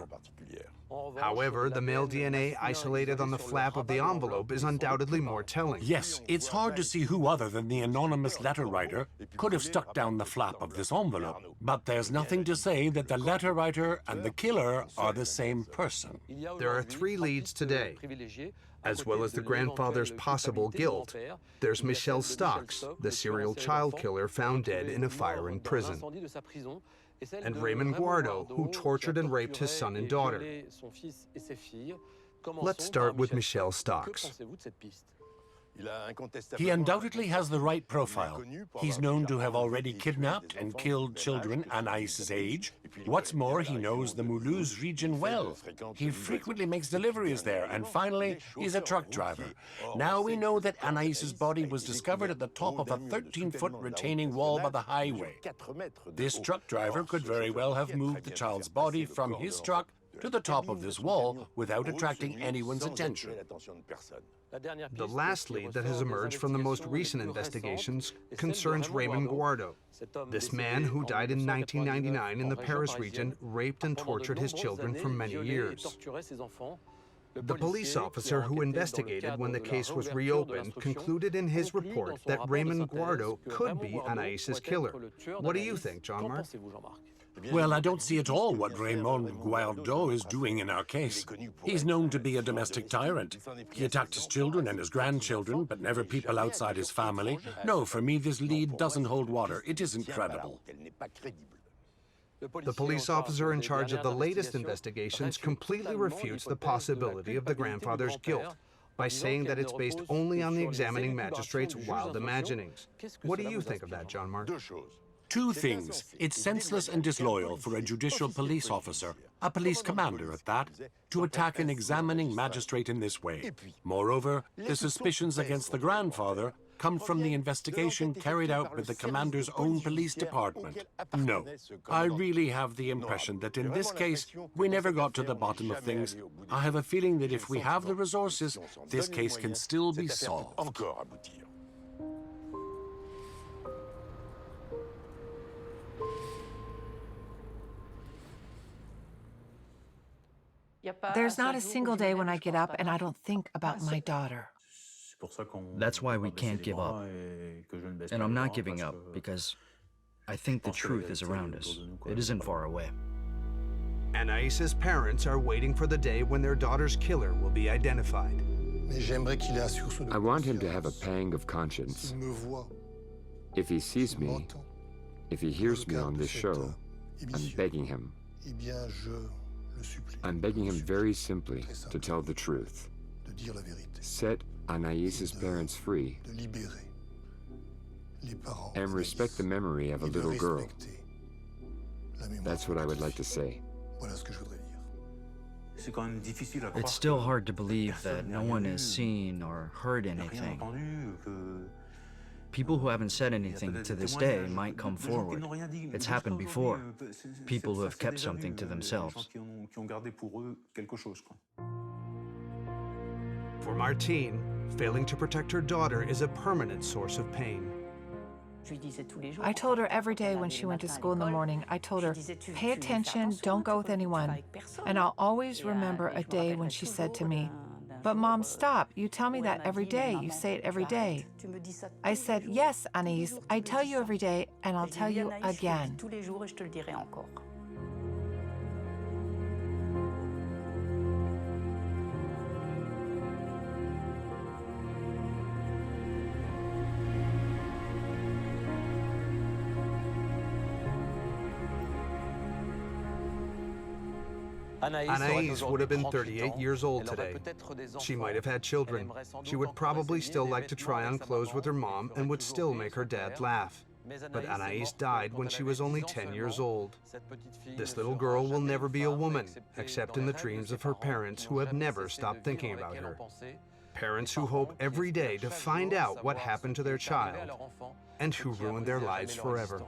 However, the male DNA isolated on the flap of the envelope is undoubtedly more telling. Yes, it's hard to see who other than the anonymous letter writer could have stuck down the flap of this envelope. But there's nothing to say that the letter writer and the killer are the same person. There are 3 leads today. As well as the grandfather's possible guilt, there's Michel Stocks, the serial child killer found dead in a fire in prison, and Raymond Guardo, who tortured and raped his son and daughter. Let's start with Michel Stocks. He undoubtedly has the right profile. He's known to have already kidnapped and killed children Anaïs's age. What's more, he knows the Mulhouse region well. He frequently makes deliveries there, and finally, he's a truck driver. Now we know that Anaïs's body was discovered at the top of a 13-foot retaining wall by the highway. This truck driver could very well have moved the child's body from his truck to the top of this wall without attracting anyone's attention. The last lead that has emerged from the most recent investigations concerns Raymond Guardo. This man, who died in 1999 in the Paris region, raped and tortured his children for many years. The police officer who investigated when the case was reopened concluded in his report that Raymond Guardo could be Anaïs's killer. What do you think, Jean-Marc? Well, I don't see at all what Raymond Guardo is doing in our case. He's known to be a domestic tyrant. He attacked his children and his grandchildren, but never people outside his family. No, for me, this lead doesn't hold water. It isn't credible. The police officer in charge of the latest investigations completely refutes the possibility of the grandfather's guilt by saying that it's based only on the examining magistrate's wild imaginings. What do you think of that, Jean-Marc? 2 things. It's senseless and disloyal for a judicial police officer, a police commander at that, to attack an examining magistrate in this way. Moreover, the suspicions against the grandfather come from the investigation carried out with the commander's own police department. No, I really have the impression that in this case, we never got to the bottom of things. I have a feeling that if we have the resources, this case can still be solved. There's not a single day when I get up and I don't think about my daughter. That's why we can't give up. And I'm not giving up because I think the truth is around us. It isn't far away. Anaïs's parents are waiting for the day when their daughter's killer will be identified. I want him to have a pang of conscience. If he sees me, if he hears me on this show, I'm begging him. I'm begging him very simply to tell the truth. Set Anaïs's parents free and respect the memory of a little girl. That's what I would like to say. It's still hard to believe that no one has seen or heard anything. People who haven't said anything to this day might come forward. It's happened before. People who have kept something to themselves. For Martine, failing to protect her daughter is a permanent source of pain. I told her every day when she went to school in the morning, I told her, pay attention, don't go with anyone. And I'll always remember a day when she said to me, but Mom, stop, you tell me that every day, you say it every day. I said, yes, Anaïs, I tell you every day, and I'll tell you again. Anaïs would have been 38 years old today. She might have had children. She would probably still like to try on clothes with her mom and would still make her dad laugh. But Anaïs died when she was only 10 years old. This little girl will never be a woman, except in the dreams of her parents who have never stopped thinking about her. Parents who hope every day to find out what happened to their child and who ruined their lives forever.